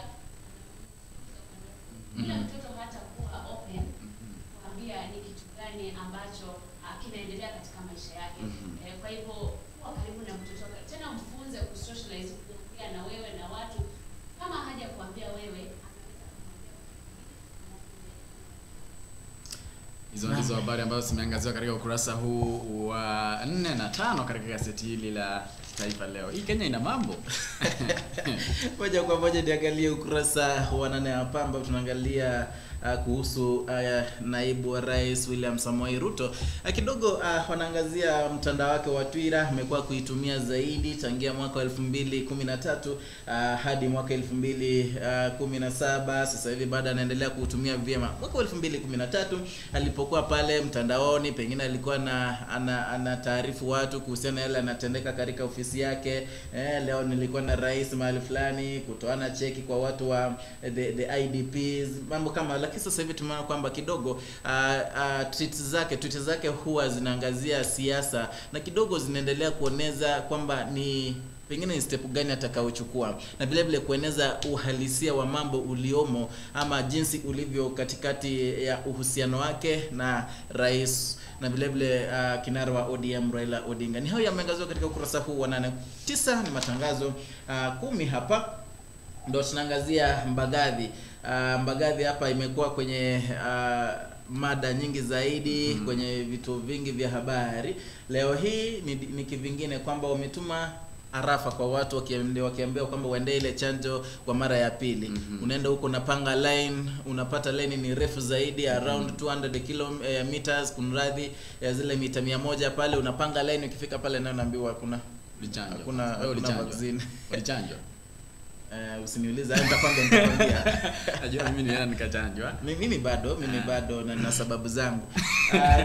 Yule mtoto hata kuwa open kuambia ni kitu gani ambacho kinaendelea katika maisha yake. Kwa hivyo kuwa karibu na mtoto wako, tena mfunze kusocialize, kuongea na wewe na watu. Kama haja kuambia wewe, hizo ndizo habari ambazo zimeangaziwa katika ukurasa huu wa 4 na 5 katika gazeti hili la Taifa Leo. Hii Kenya ina mambo. Moja kwa moja niangalie ukurasa wa 8 hapa ambapo tunaangalia kuhusu naibu wa rais William Samoei Ruto. Kidogo wanaangazia mtandao wake wa Twitter, amekuwa kuitumia zaidi tangia mwaka wa 2013 hadi mwaka 2017. Sasa hivi baada anaendelea kuutumia vyema. Mwaka wa 2013 alipokuwa pale mtandaoni, pengine alikuwa ana taarifu watu kuhusiana na yale anatendeka katika ofisi yake. Leo nilikuwa na rais mahali fulani, kutoana cheki kwa watu wa the IDPs, mambo kama. Lakini sasa hivi tumeona kwamba kidogo tweets zake huwa zinaangazia siasa na kidogo zinaendelea kuoneza kwamba ni pengine ni step gani atakaochukua, na vile vile kueneza uhalisia wa mambo uliomo ama jinsi ulivyo katikati ya uhusiano wake na rais na vile vile kinara wa ODM Raila Odinga. Ni hayo yameangaziwa katika ukurasa huu wa 8. 9 ni matangazo, 10 hapa ndio tunaangazia Mbagathi. Mbagathi hapa imekuwa kwenye mada nyingi zaidi kwenye vituo vingi vya habari. Leo hii ni kivingine kwamba wametuma arafa kwa watu wakiambia kwamba waende ile chanjo kwa mara ya pili. Unaenda huko unapanga line, unapata line ni refu zaidi around 200 kilometers, kunradhi zile mita 100 pale, unapanga line, ukifika pale na unaambiwa hakuna vaccine. Walichanjwa. Usiniuliza nitakwambia. Najua mimi nienda nikachanjwa. Mimi bado na sababu zangu.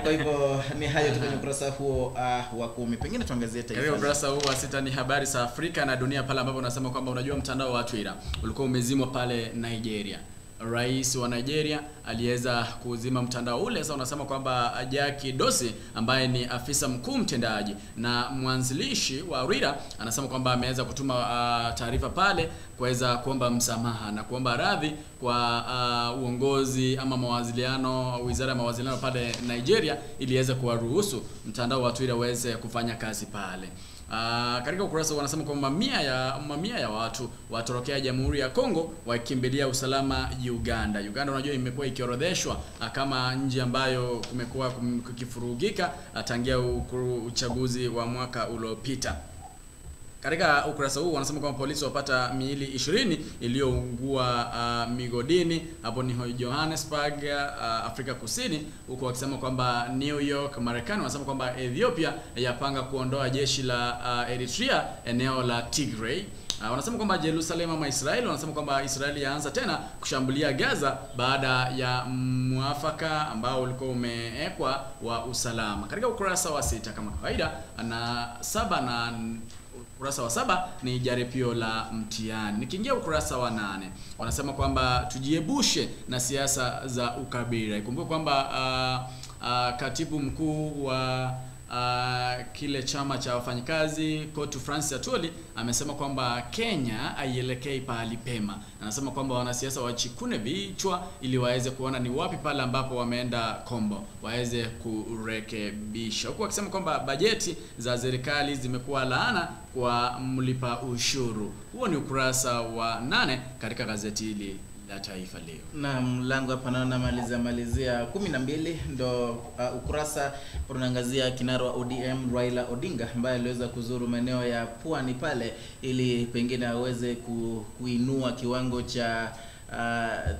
Kwa hivyo ni hayo tu kwenye ukurasa huo wa 10. Pengine tuangazie taifa. Kwa ukurasa huo wa 6 ni habari za Afrika na dunia, pale ambapo unasema kwamba unajua mtandao wa Twitter ulikuwa umezimwa pale Nigeria. Rais wa Nigeria aliweza kuzima mtandao ule. Sasa unasema kwamba Jackie Dosi ambaye ni afisa mkuu mtendaji na mwanzilishi wa Raila anasema kwamba ameweza kutuma taarifa pale kuweza kuomba msamaha na kuomba radhi kwa uongozi ama mawasiliano, wizara ya mawasiliano pale Nigeria ili iweze kuwaruhusu mtandao wa Twitter uweze kufanya kazi pale. Katika ukurasa wanasema kwamba mamia ya watu watorokea Jamhuri ya Kongo wakimbilia usalama Uganda. Uganda unajua imekuwa ikiorodheshwa kama nchi ambayo kumekuwa kukifurugika tangia uchaguzi wa mwaka uliopita. Katika ukurasa huu wanasema kwamba polisi wapata miili 20 iliyoungua migodini hapo ni Johannesburg, Afrika Kusini, huko wakisema kwamba New York, Marekani wanasema kwamba Ethiopia yapanga kuondoa jeshi la Eritrea eneo la Tigray. Wanasema kwamba Jerusalem ama Israeli, wanasema kwamba Israeli yaanza tena kushambulia Gaza baada ya muafaka ambao ulikuwa umeekwa wa usalama. Katika ukurasa wa 6 kama kawaida na 7 na ukurasa wa 7 ni jaribio la mtihani. Nikiingia ukurasa wa 8 wanasema kwamba tujiebushe na siasa za ukabila. Ikumbuke kwamba katibu mkuu wa kile chama cha wafanyikazi Kotu Francis Atwoli amesema kwamba Kenya aielekei pahali pema. Anasema kwamba wanasiasa wachikune vichwa ili waweze kuona ni wapi pale ambapo wameenda kombo waweze kurekebisha. Huku akisema kwamba bajeti za serikali zimekuwa laana kwa mlipa ushuru. Huo ni ukurasa wa 8 katika gazeti hili la Taifa Leo. Na mlango hapa naona malizia 12 ndo ukurasa unaangazia kinara wa ODM Raila Odinga ambaye aliweza kuzuru maeneo ya Pwani pale ili pengine aweze kuinua kiwango cha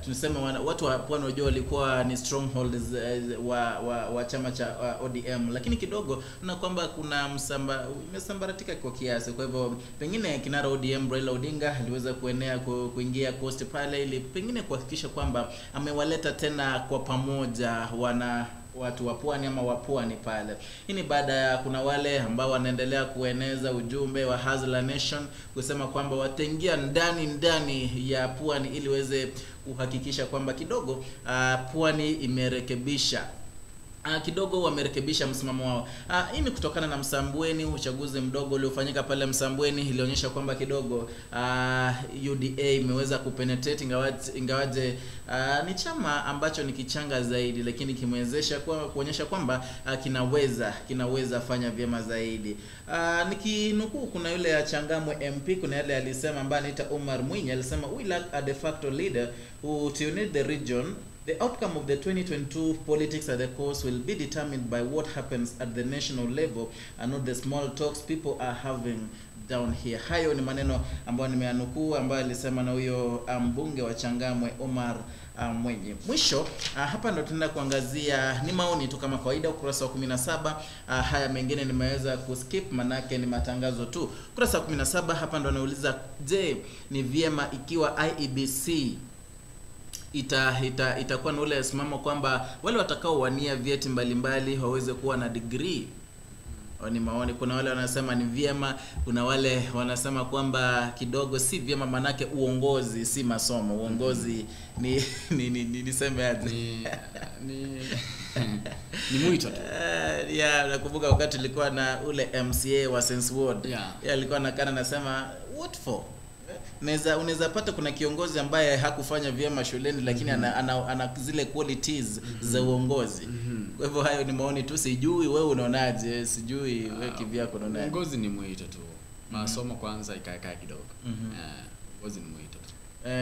tunasema watu wa Pwani wajua walikuwa ni strongholds wa chama cha ODM, lakini kidogo na kwamba kuna imesambaratika kwa kiasi. Kwa hivyo pengine kinara ODM Raila Odinga aliweza kuingia coast pale ili pengine kuhakikisha kwamba amewaleta tena kwa pamoja watu wa Pwani ama wa Pwani pale. Hii ni baada ya kuna wale ambao wanaendelea kueneza ujumbe wa Hazla Nation kusema kwamba wataingia ndani ya Pwani ili weze kuhakikisha kwamba kidogo Pwani imerekebisha kidogo wamerekebisha msimamo wao. Hii ni kutokana na Msambweni, uchaguzi mdogo uliofanyika pale Msambweni ilionyesha kwamba kidogo UDA imeweza kupenetrate ingawaje ni chama ambacho ni kichanga zaidi, lakini kimewezesha kuonyesha kwamba kinaweza fanya vyema zaidi. Nikinukuu kuna yule ya Changamwe MP, kuna yale alisema ambaye anaita Omar Mwinyi alisema we lack a de facto leader who to unite the region. The outcome of the 2022 politics at the coast will be determined by what happens at the national level and not the small talks people are having down here. Hayo ni maneno ambayo nimeanukuu ambayo alisema na huyo mbunge wa Changamwe Omar Mwenye. Mwisho hapa ndo tunaenda kuangazia ni maoni tu kama kawaida ukurasa wa 17. Haya mengine nimeweza kuskip manake ni matangazo tu. Ukurasa wa 17 hapa ndo anauliza, je, ni vyema ikiwa IEBC itakuwa na ule simamo kwamba wale watakao wania vyeti mbalimbali waweze kuwa na degree? Ni maoni. Kuna wale wanasema ni vyema, kuna wale wanasema kwamba kidogo si vyema manake uongozi si masomo. Uongozi ni niseme aje? Ni mwito tu. Nakumbuka wakati tulikuwa na ule MCA wa Sense Ward. Alikuwa anakana nasema what for? Unaweza pata kuna kiongozi ambaye hakufanya vyema shuleni lakini ana zile qualities za uongozi. Kwa hivyo hayo ni maoni tu, sijui wewe unaonaje, sijui wewe kivyako unaonaje. Uongozi ni mwito tu. Masomo kwanza ikae kidogo. Uongozi ni mwito tu.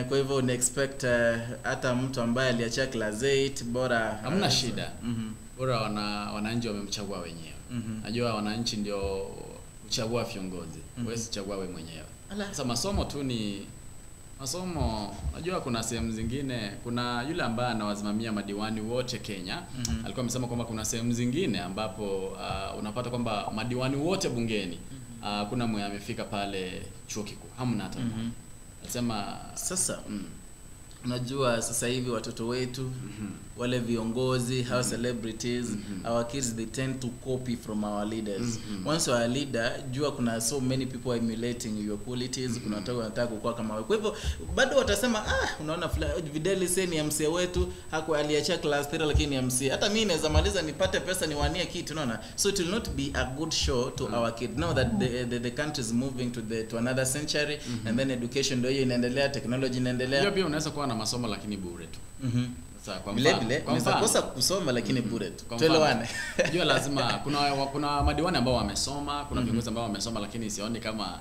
Kwa hivyo una expect hata mtu ambaye aliacha class 8 bora hamna shida. Bora wananchi wamemchagua wenyewe. Najua wananchi ndio kuchagua viongozi. Wewe sichagua wewe mwenyewe. Sasa masomo tu ni masomo. Najua kuna sehemu zingine, kuna yule ambaye anawasimamia madiwani wote Kenya, alikuwa amesema kwamba kuna sehemu zingine ambapo unapata kwamba madiwani wote bungeni kuna mmoja amefika pale chuo kikuu, hamna hata. Alisema sasa unajua sasa hivi watoto wetu wale viongozi, how celebrities, our kids, they tend to copy from our leaders. Once you are a leader, jua kuna so many people emulating your qualities, kuna watu wanataka kuwa kama wewe. Kwa hivyo bado watasema unaona Videli sasa ni MCA wetu, haku aliacha class 3 lakini MCA. Hata mimi naweza maliza nipate pesa niwanie kitu, unaona. So it will not be a good show to our kids. Now that the country is moving to another century, and then education ndio inaendelea, technology inaendelea. Hiyo pia unaweza kuwa na masomo lakini bure tu. Sasa kwa mfano unaweza kosa kusoma lakini bure tu. Tuelewane. Unajua lazima kuna madiwani ambao wamesoma, kuna viongozi ambao wamesoma lakini sioni kama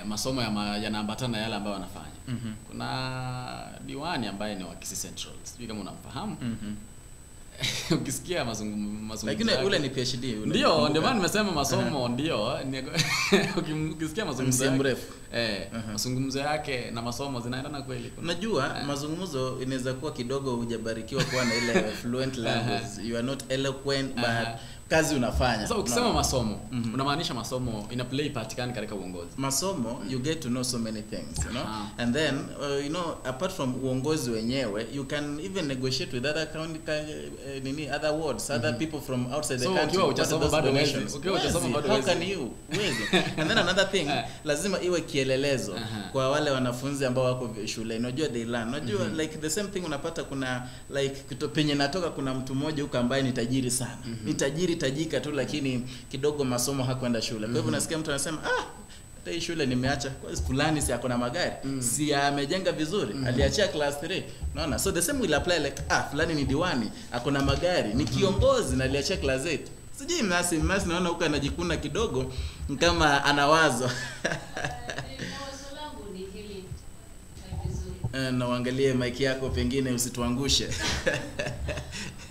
masomo yanaambatana yale ambayo wanafanya. Kuna diwani ambaye ni wa Kisii Central. Sijui kama unamfahamu. Ukisikia mazungumzo lakini ule ni PhD. Ndio maana nimesema masomo ndio. Ukisikia mazungumzo mrefu. Mazungumzo yake na masomo zinaendana kweli. Unajua mazungumzo inaweza kuwa kidogo hujabarikiwa kuwa na ile fluent language. You are not eloquent but kazi unafanya. Sasa ukisema masomo unamaanisha masomo ina play part gani katika uongozi? Masomo you get to know so many things, you know. And then apart from uongozi wenyewe, you can even negotiate with other other wards, other people from outside the country. Ukiwa utasoma bado how can you? And then another thing, lazima iwe kielelezo kwa wale wanafunzi ambao wako shule. Unajua they learn. Unajua like the same thing unapata kuna like penye natoka kuna mtu mmoja huko ambaye ni tajiri sana. Ni tajika tu lakini kidogo masomo hakwenda shule. Kwa hivyo nasikia mtu anasema hata shule nimeacha kwa fulani si akona magari. Si amejenga vizuri. Aliachia class 3. Unaona? So the same will apply like fulani ni diwani, akona magari, ni kiongozi na aliachia class 8. Sijui mnasi naona huko anajikuna kidogo kama anawazo. Wazo langu ni hili vizuri. Na uangalie mic yako pengine usituangushe.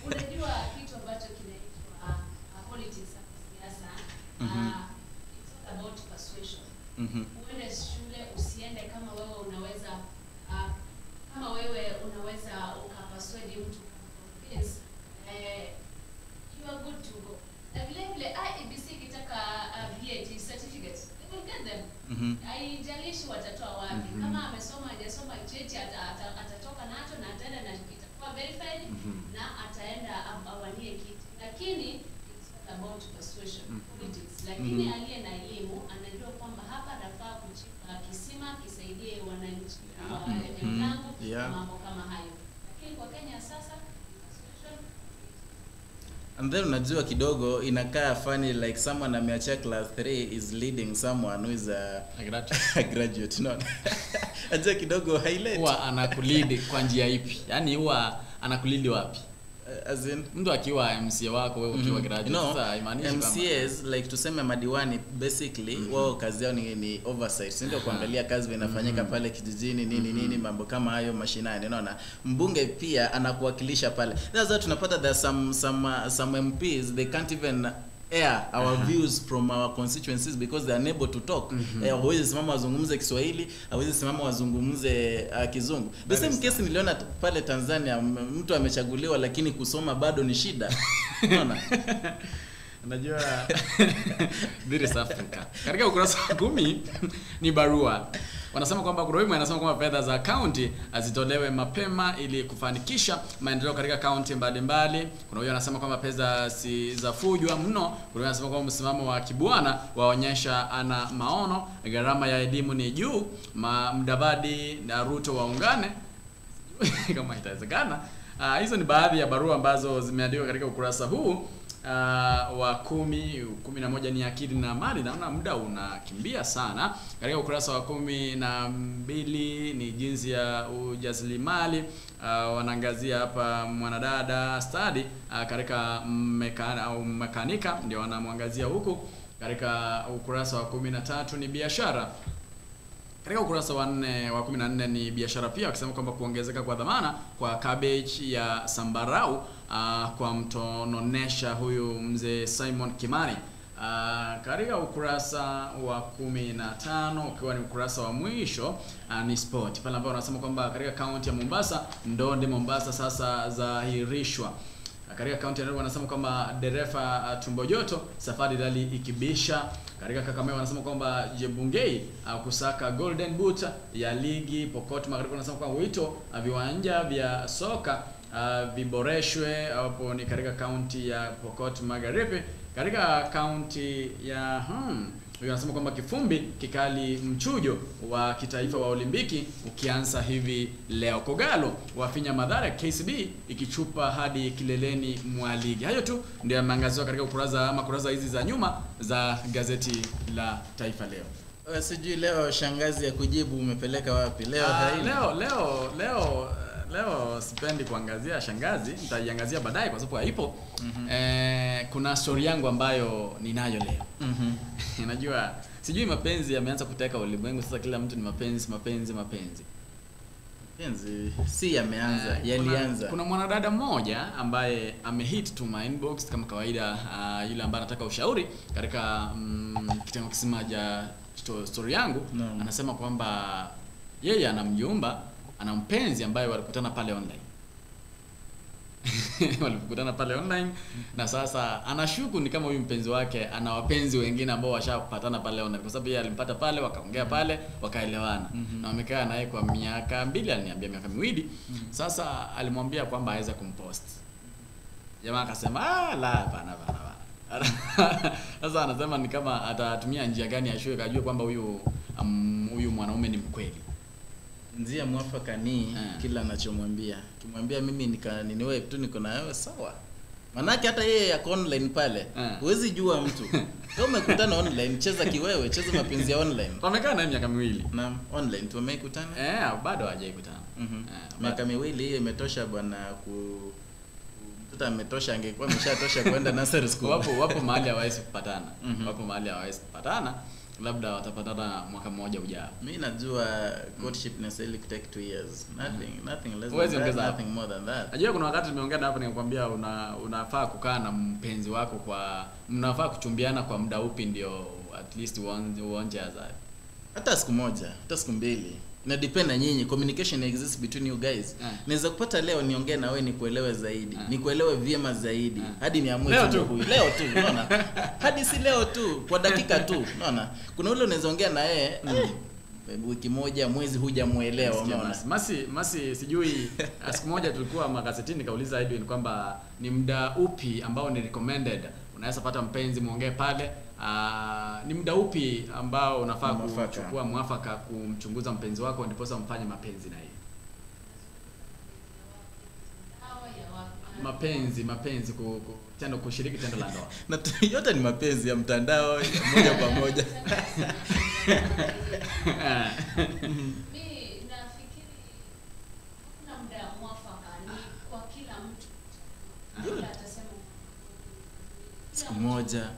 Unajua kitu ambacho kinaitwa politics siasa. It's all about persuasion. Uende shule usiende kama wewe unaweza ukapaswedi mtu convince you are good to go. Na vile IEBC kitaka VAT certificate, they will get them. Haijalishi watatoa wapi. Kama amesoma hajasoma cheti atatoka nacho na ataenda na kitakuwa verified na ataenda awanie kiti. Lakini it's all about persuasion politics. Lakini aliye na elimu anajua kwamba hapa nafaa kuchimba kisima kisaidie wananchi wa eneo langu mambo kama hayo. Lakini kwa Kenya sasa persuasion. And then unajua kidogo inakaa funny like someone ameacha class 3 is leading someone who is a graduate. No. Acha kidogo highlight. Huwa anakulead kwa njia ipi? Yaani huwa anakulead wapi? As in mtu akiwa MCA wako wewe ukiwa graduate sasa imaanisha MCAs like tuseme madiwani basically wao kazi yao ni oversight, ndio kuangalia kazi inafanyika pale kijijini nini mambo kama hayo mashinani, unaona. Mbunge pia anakuwakilisha pale. That's why tunapata there some MPs they can't even air our views from our constituencies because they are unable to talk. Hawezi simama wazungumze Kiswahili, hawezi simama wazungumze Kizungu. The same case niliona pale Tanzania, mtu amechaguliwa lakini kusoma bado ni shida. Unaona? Unajua This Africa. Katika ukurasa wa 10 ni barua. Wanasema kwamba Kuroimu anasema kwamba fedha za county azitolewe mapema ili kufanikisha maendeleo katika county mbalimbali. Kuna huyo anasema kwamba pesa si za fujwa mno. Kuna huyo anasema kwamba msimamo wa Kibwana waonyesha ana maono, gharama ya elimu ni juu, Mudavadi na Ruto waungane. Kama itawezekana. Hizo ni baadhi ya barua ambazo zimeandikwa katika ukurasa huu. Wa 11 ni akili na mali. Naona muda unakimbia sana. Katika ukurasa wa 12 ni jinsi ya ujasiriamali. Wanaangazia hapa mwanadada study katika mekanika, ndio wanamwangazia huku. Katika ukurasa wa 13 ni biashara. Katika ukurasa wa 14 ni biashara pia, wakisema kwamba kuongezeka kwa dhamana kwa cabbage ya Sambarau kwa mtononesha huyu mzee Simon Kimani. Katika ukurasa wa 15 ukiwa ni ukurasa wa mwisho ni sport. Pale ambapo wanasema kwamba katika kaunti ya Mombasa, Ndondi Mombasa sasa zahirishwa. Katika kaunti ya Nairobi wanasema kwamba dereva tumbo joto, safari rally ikibisha. Katika Kakamega wanasema kwamba Jebungei kusaka golden boot ya ligi. Pokot Magharibi wanasema kwamba wito viwanja vya soka viboreshwe. Hapo ni katika kaunti ya Pokot Magharibi. Katika kaunti ya wanasema kwamba kifumbi kikali mchujo wa kitaifa wa Olimpiki ukianza hivi leo. Kogalo wafinya madhara KCB ikichupa hadi kileleni mwa ligi. Hayo tu ndio yameangaziwa katika kurasa hizi za nyuma za gazeti la Taifa Leo. Sijui leo shangazi ya kujibu umepeleka wapi? Leo sipendi kuangazia shangazi, nitaiangazia baadaye kwa sababu haipo. Kuna story yangu ambayo ninayo leo. Unajua, sijui mapenzi yameanza kuteka ulimwengu sasa, kila mtu ni mapenzi. Mapenzi si yameanza, yalianza. Kuna mwanadada mmoja ambaye amehit to my inbox kama kawaida, yule ambaye anataka ushauri katika kitengo kisima cha story yangu. Anasema kwamba yeye ana mjomba, ana mpenzi ambaye walikutana pale online. Walikutana pale online na sasa anashuku ni kama huyu mpenzi wake ana wapenzi wengine ambao washapatana pale online, kwa sababu yeye alimpata pale, wakaongea pale, wakaelewana. Na wamekaa naye kwa miaka 2, aliniambia miaka 2. Sasa alimwambia kwamba aweze kumpost. Jamaa akasema la hapana. Sasa anasema ni kama atatumia njia gani ashue kajue kwamba huyu mwanaume ni mkweli. Njia mwafaka ni kila anachomwambia. Kimwambia mimi niwe tu niko na wewe sawa. Manake hata yeye yako online pale. Huwezi jua mtu. Kama umekutana online, cheza kiwewe, cheza mapenzi ya online. Wamekaa naye miaka 2. Naam, online tumekutana. Bado hajaikutana. Miaka 2 hiyo imetosha bwana mtoto ametosha, angekuwa ameshatosha kwenda nursery school. Wapo mahali hawawezi kupatana. Wapo mahali hawawezi kupatana. Labda watapatana mwaka mmoja ujao. Mimi najua courtship necessarily take 2 years. Nothing less than that, nothing more than that. Najua kuna wakati nimeongea hapa nikwambia unafaa kukaa na mpenzi wako mnafaa kuchumbiana kwa muda upi ndio at least uonje azari. Hata siku moja, hata siku 2. Ina depend na nyinyi, communication exists between you guys. Naweza kupata leo niongee na wewe nikuelewe zaidi, nikuelewe vyema zaidi, hadi niamue leo tu, unaona? Hadi si leo tu, kwa dakika tu, unaona? Kuna ule unaweza ongea na yeye wiki moja, mwezi hujamuelewa, unaona? Masi sijui siku moja tulikuwa Magazetini kauliza Edwin kwamba ni muda upi ambao ni recommended unaweza pata mpenzi muongee pale. Ni muda upi ambao unafaa kuchukua mwafaka kumchunguza mpenzi wako ndipo sasa mfanye mapenzi na yeye? Mapenzi kushiriki tendo la ndoa. Na yote ni mapenzi ya mtandao moja kwa moja. Mimi nafikiri kuna muda mwafaka ni kwa kila mtu. Kila atasema siku moja.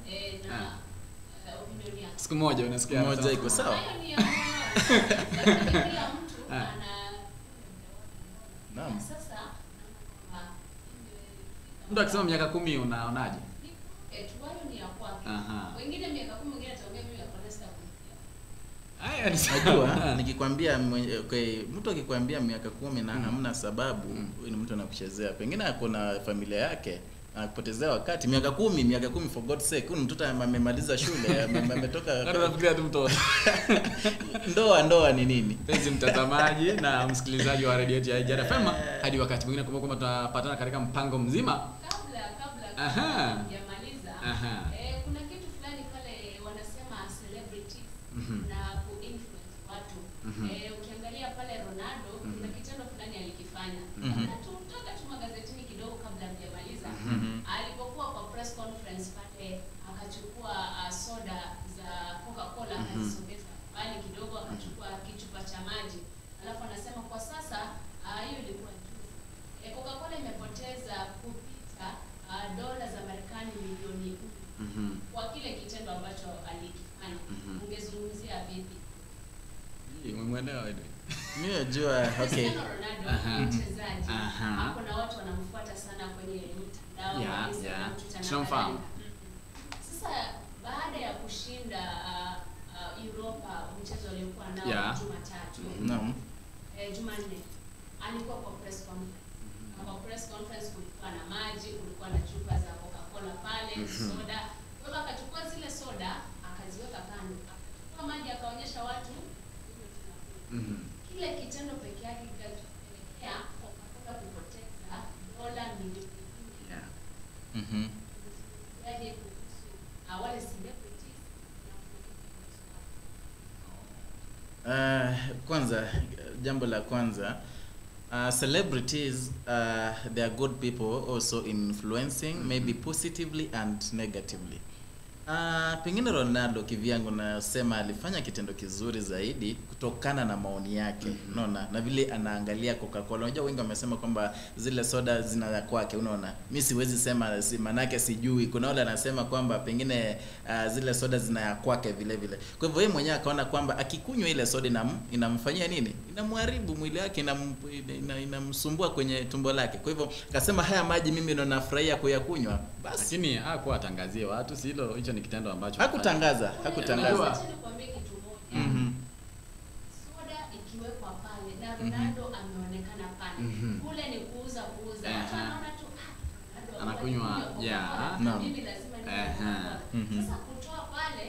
Siku moja unasikia moja iko sawa. Kila mtu ana naam. Sasa mtu akisema miaka 10 unaonaje? Tuwayo ni ya kwanza. Wengine miaka 10 mwingine ataongea mimi akona sita. Haya nisajua nikikwambia mtu akikwambia miaka 10 na hamna sababu, ni mtu anakuchezea. Pengine akona familia yake anakupotezea wakati. Miaka 10 for God's sake. Huyu mtoto amemaliza shule, ametoka nafikiria tu mtoto. Ndoa ni nini? Penzi mtazamaji na msikilizaji wa radio ya Ijara FM, hadi wakati mwingine kumbuka tutapatana katika mpango mzima. Kabla hujamaliza kuna kitu fulani pale wanasema celebrities na ku-influence watu. Ukiangalia pale Ronaldo kuna kitendo fulani alikifanya. Na tutoka tu magazetini kidogo kabla hujamaliza. Alipokuwa kwa press conference pale akachukua soda za Coca-Cola akazisogeza mbali kidogo, akachukua kichupa cha maji. Alafu anasema kwa sasa hiyo ilikuwa juzi. Coca-Cola imepoteza kupita dola za Marekani milioni 4 kwa kile kitendo ambacho alikifanya. Ungezungumzia vipi? Umemwelewa wewe? Mimi najua okay. Ronaldo mchezaji. Hapo na watu wanamfuata sana kwenye mtandao. Tunamfahamu. Sasa baada ya kushinda Europa mchezo uliokuwa nao Jumatatu. Naam. Jumanne alikuwa kwa press conference. Kwa press conference kulikuwa na maji, kulikuwa na chupa za Coca-Cola pale, soda. Kwa hiyo akachukua zile soda akaziweka kando. Akachukua maji akaonyesha watu. Kile kitendo peke yake kikapelekea Coca-Cola kupoteza dola milioni 4. Yaani wale celebrities kwanza jambo la kwanza, celebrities they are good people also influencing maybe positively and negatively. Pengine Ronaldo kivyangu nasema alifanya kitendo kizuri zaidi kutokana na maoni yake. Unaona? Na vile anaangalia Coca-Cola. Unajua wengi wamesema kwamba zile soda zina kwake, unaona? Mimi siwezi sema manake sijui. Kuna wale anasema kwamba pengine zile soda zina kwake vile vile. Kwa hivyo yeye mwenyewe akaona kwamba akikunywa ile soda inamfanyia nini? Inamharibu mwili wake, inamsumbua kwenye tumbo lake. Kwa hivyo akasema haya maji mimi ndo nafurahia kuyakunywa. Basi lakini hakuwa atangazie watu, si hilo, hicho ni kitendo ambacho hakutangaza. Nikwambie kitu moja. Soda ikiwekwa pale na Ronaldo ameonekana pale. Kule ni kuuza. Watu wanaona tu anakunywa mimi lazima niwe. Sasa kutoa pale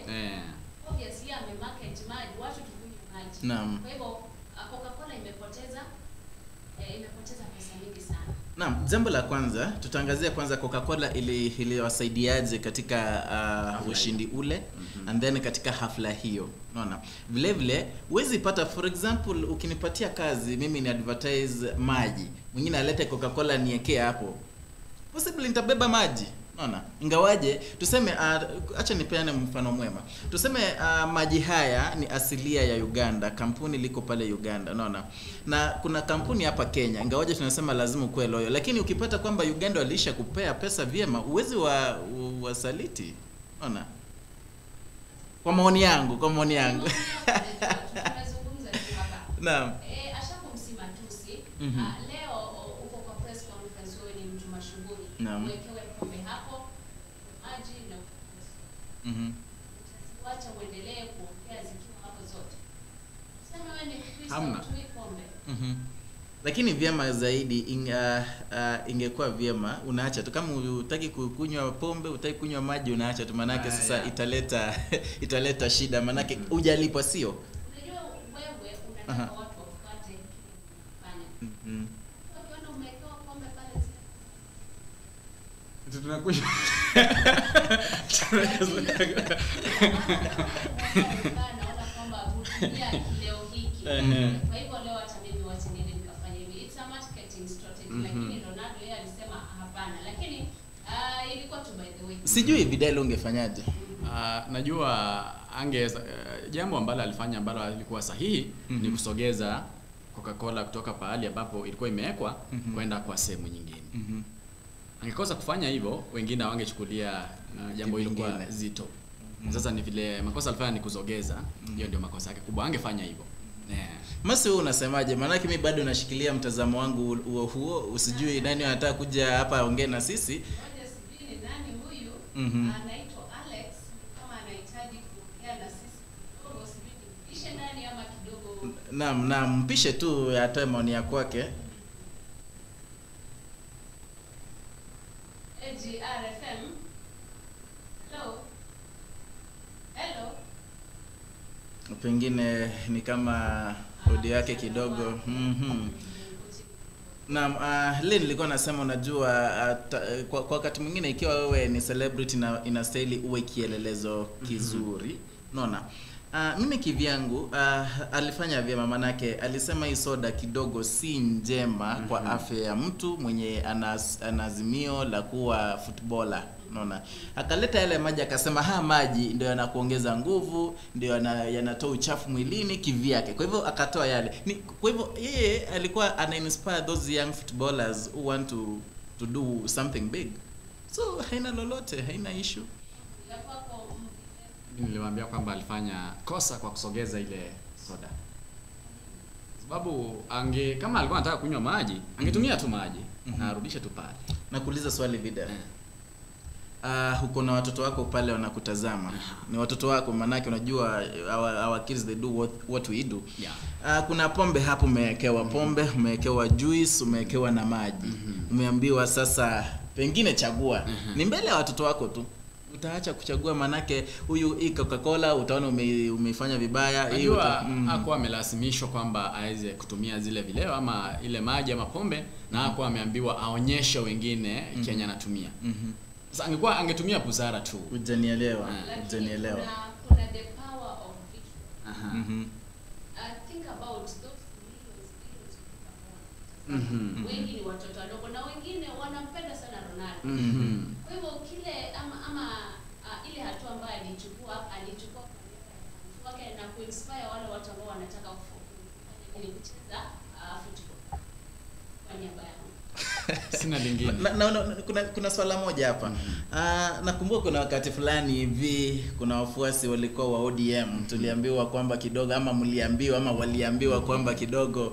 obviously amemarket maji, watu tukunywe maji. Naam. Kwa hivyo Coca-Cola imepoteza pesa nyingi sana. Naam, jambo la kwanza tutaangazia kwanza Coca-Cola iliwasaidiaje katika ushindi ule and then katika hafla hiyo. Unaona? Vile vile huwezi pata, for example, ukinipatia kazi mimi ni advertise maji, mwingine alete Coca-Cola niwekee hapo, possibly nitabeba maji. Unaona? Ingawaje tuseme acha nipeane mfano mwema. Tuseme maji haya ni asilia ya Uganda, kampuni liko pale Uganda, unaona? Na kuna kampuni hapa Kenya. Ingawaje tunasema lazima ukue loyo, lakini ukipata kwamba Uganda walisha kupea pesa vyema, uwezi wasaliti. Unaona? Kwa maoni yangu. Tunazungumza tu hapa. Naam. Ashakumsima tusi. Leo uko kwa press conference, wewe ni mtu mashuhuri. Naam. Wekewe pombe hapo, maji na wacha uendelee kuongea zikiwa hapo zote. Sema wewe ni Kristo tu pombe. Lakini vyema zaidi ingekuwa vyema unaacha tu, kama hutaki kunywa pombe, hutaki kunywa maji, unaacha tu, manake sasa italeta shida, manake hujalipwa, sio? Unajua wewe unataka watu wafuate kufanya. Ukiona umewekewa pombe pale tunakunywa naona kwamba butia leo hiki. Kwa hivyo leo hata mimi wacha niende nikafanya hivi. It's a marketing strategy. Lakini Ronaldo yeye alisema hapana. Lakini ilikuwa tu by the way. Sijui Vidal ungefanyaje? Najua jambo ambalo alifanya ambalo lilikuwa sahihi ni kusogeza Coca-Cola kutoka pahali ambapo ilikuwa imewekwa kwenda kwa sehemu nyingine. Angekosa kufanya hivyo, wengine wangechukulia jambo hilo kwa zito. Sasa ni vile makosa alifanya ni kuzogeza, hiyo ndio makosa yake kubwa. Angefanya hivyo. Masi wewe unasemaje? Maana mimi bado nashikilia mtazamo wangu huo, usijui nani anataka kuja hapa aongee na sisi. Moja sijui nani huyu anaitwa Alex Naam, mpishe tu atoe maoni ya kwake. AGRFM. Hello. Pengine ni kama audio yake kidogo. Naam, leo nilikuwa nasema unajua kwa wakati mwingine ikiwa wewe ni celebrity na inastahili uwe kielelezo kizuri. Unaona? Mimi kivyangu alifanya vyema, manake alisema hii soda kidogo si njema kwa afya ya mtu mwenye anazimio la kuwa footballer. Unaona, akaleta yale maji akasema maji ndio yanakuongeza nguvu, ndio yanatoa uchafu mwilini kivyake. Kwa hivyo akatoa yale. Kwa hivyo yeye alikuwa inspire those young footballers who want to do something big. So haina lolote, haina issue. Niliwaambia kwamba alifanya kosa kwa kusogeza ile soda. Sababu kama alikuwa anataka kunywa maji, angetumia tu maji na arudishe tu pale. Na kuuliza swali Vida. Huko na watoto wako pale wanakutazama. Ni watoto wako, manake unajua our kids they do what we do. Kuna pombe hapo, umewekewa pombe, umewekewa juice, umewekewa na maji. Umeambiwa sasa pengine chagua. Ni mbele ya watoto wako tu. Utaacha kuchagua, manake huyu Coca-Cola utaona umeifanya vibaya. Hiyo hakuwa amelazimishwa kwamba aweze kutumia zile vileo ama ile maji ama pombe, na hakuwa ameambiwa aonyeshe wengine Kenya anatumia. Sasa angetumia busara tu. Hujanielewa. Kuna the power of visual. Think about those millions. Wengi ni watoto wadogo na wengine wanampenda sana Ronaldo. Kwa hivyo kile ama ile hatua ambayo alichukua wake na kuinspire wale watu ambao wanataka kucheza football kwa niaba yao. Sina lingine. Kuna swala moja hapa. Nakumbuka kuna wakati fulani hivi kuna wafuasi walikuwa wa ODM. Tuliambiwa kwamba kidogo ama mliambiwa ama waliambiwa kwamba kidogo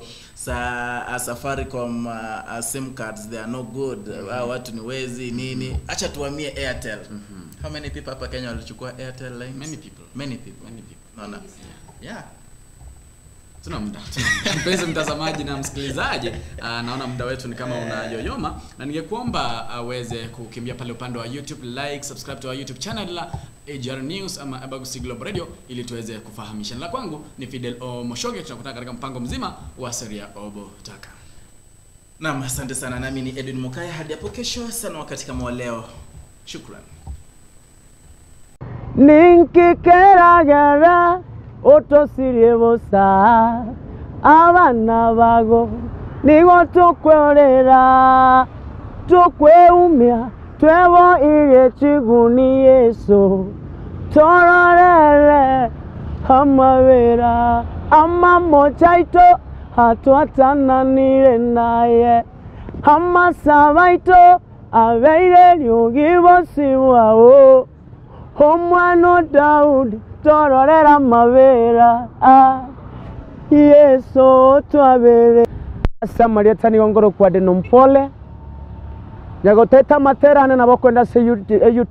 Safaricom SIM cards they are no good. Watu ni wezi nini. Acha tuhamie Airtel. How many people hapa Kenya walichukua Airtel lines? Many people. Naona. Yeah. Tuna muda. Mpenzi mtazamaji na msikilizaji, naona muda wetu ni kama unayoyoma, na ningekuomba aweze kukimbia pale upande wa YouTube, like, subscribe to our YouTube channel la AGR News ama Abagusi Global Radio ili tuweze kufahamisha. La kwangu ni Fidel Omoshoge, tunakutana katika mpango mzima wa Seria Obo Taka. Naam, asante sana. Nami ni Edwin Mukaya, hadi hapo kesho sana wakati kama wa leo. Shukrani. Ninkikeragera otosirie bosa abana bago nigo tukwerera tukweumia twebo ire chiguni Yesu tororere amabera amamochaito hatwatananire naye amasabaito abeire lyogibosibwao omwana Daudi tororera mabera Yesu twabere Magazetini ngoro kwa Niunge nyagoteta materane nabo kwenda YouTube